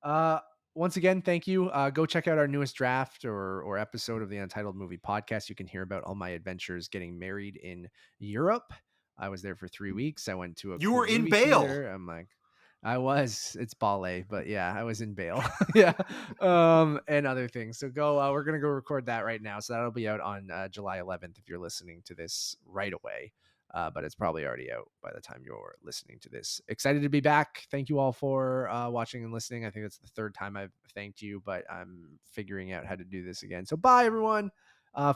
Uh, Once again, thank you. Go check out our newest draft or episode of the Untitled Movie Podcast. You can hear about all my adventures getting married in Europe. I was there for 3 weeks. I went to a You cool were in movie Bale. theater. It's Ballet, but yeah, I was in Bale. Yeah. And other things. So we're going to go record that right now. So that'll be out on July 11th if you're listening to this right away. But it's probably already out by the time you're listening to this. Excited to be back. Thank you all for watching and listening. I think it's the third time I've thanked you, but I'm figuring out how to do this again. So bye, everyone.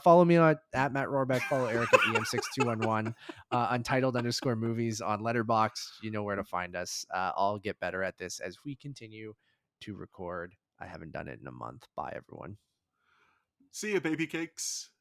Follow me at Matt Rohrbeck. Follow Eric at EM6211. Untitled_movies on Letterboxd. You know where to find us. I'll get better at this as we continue to record. I haven't done it in a month. Bye, everyone. See ya, baby cakes.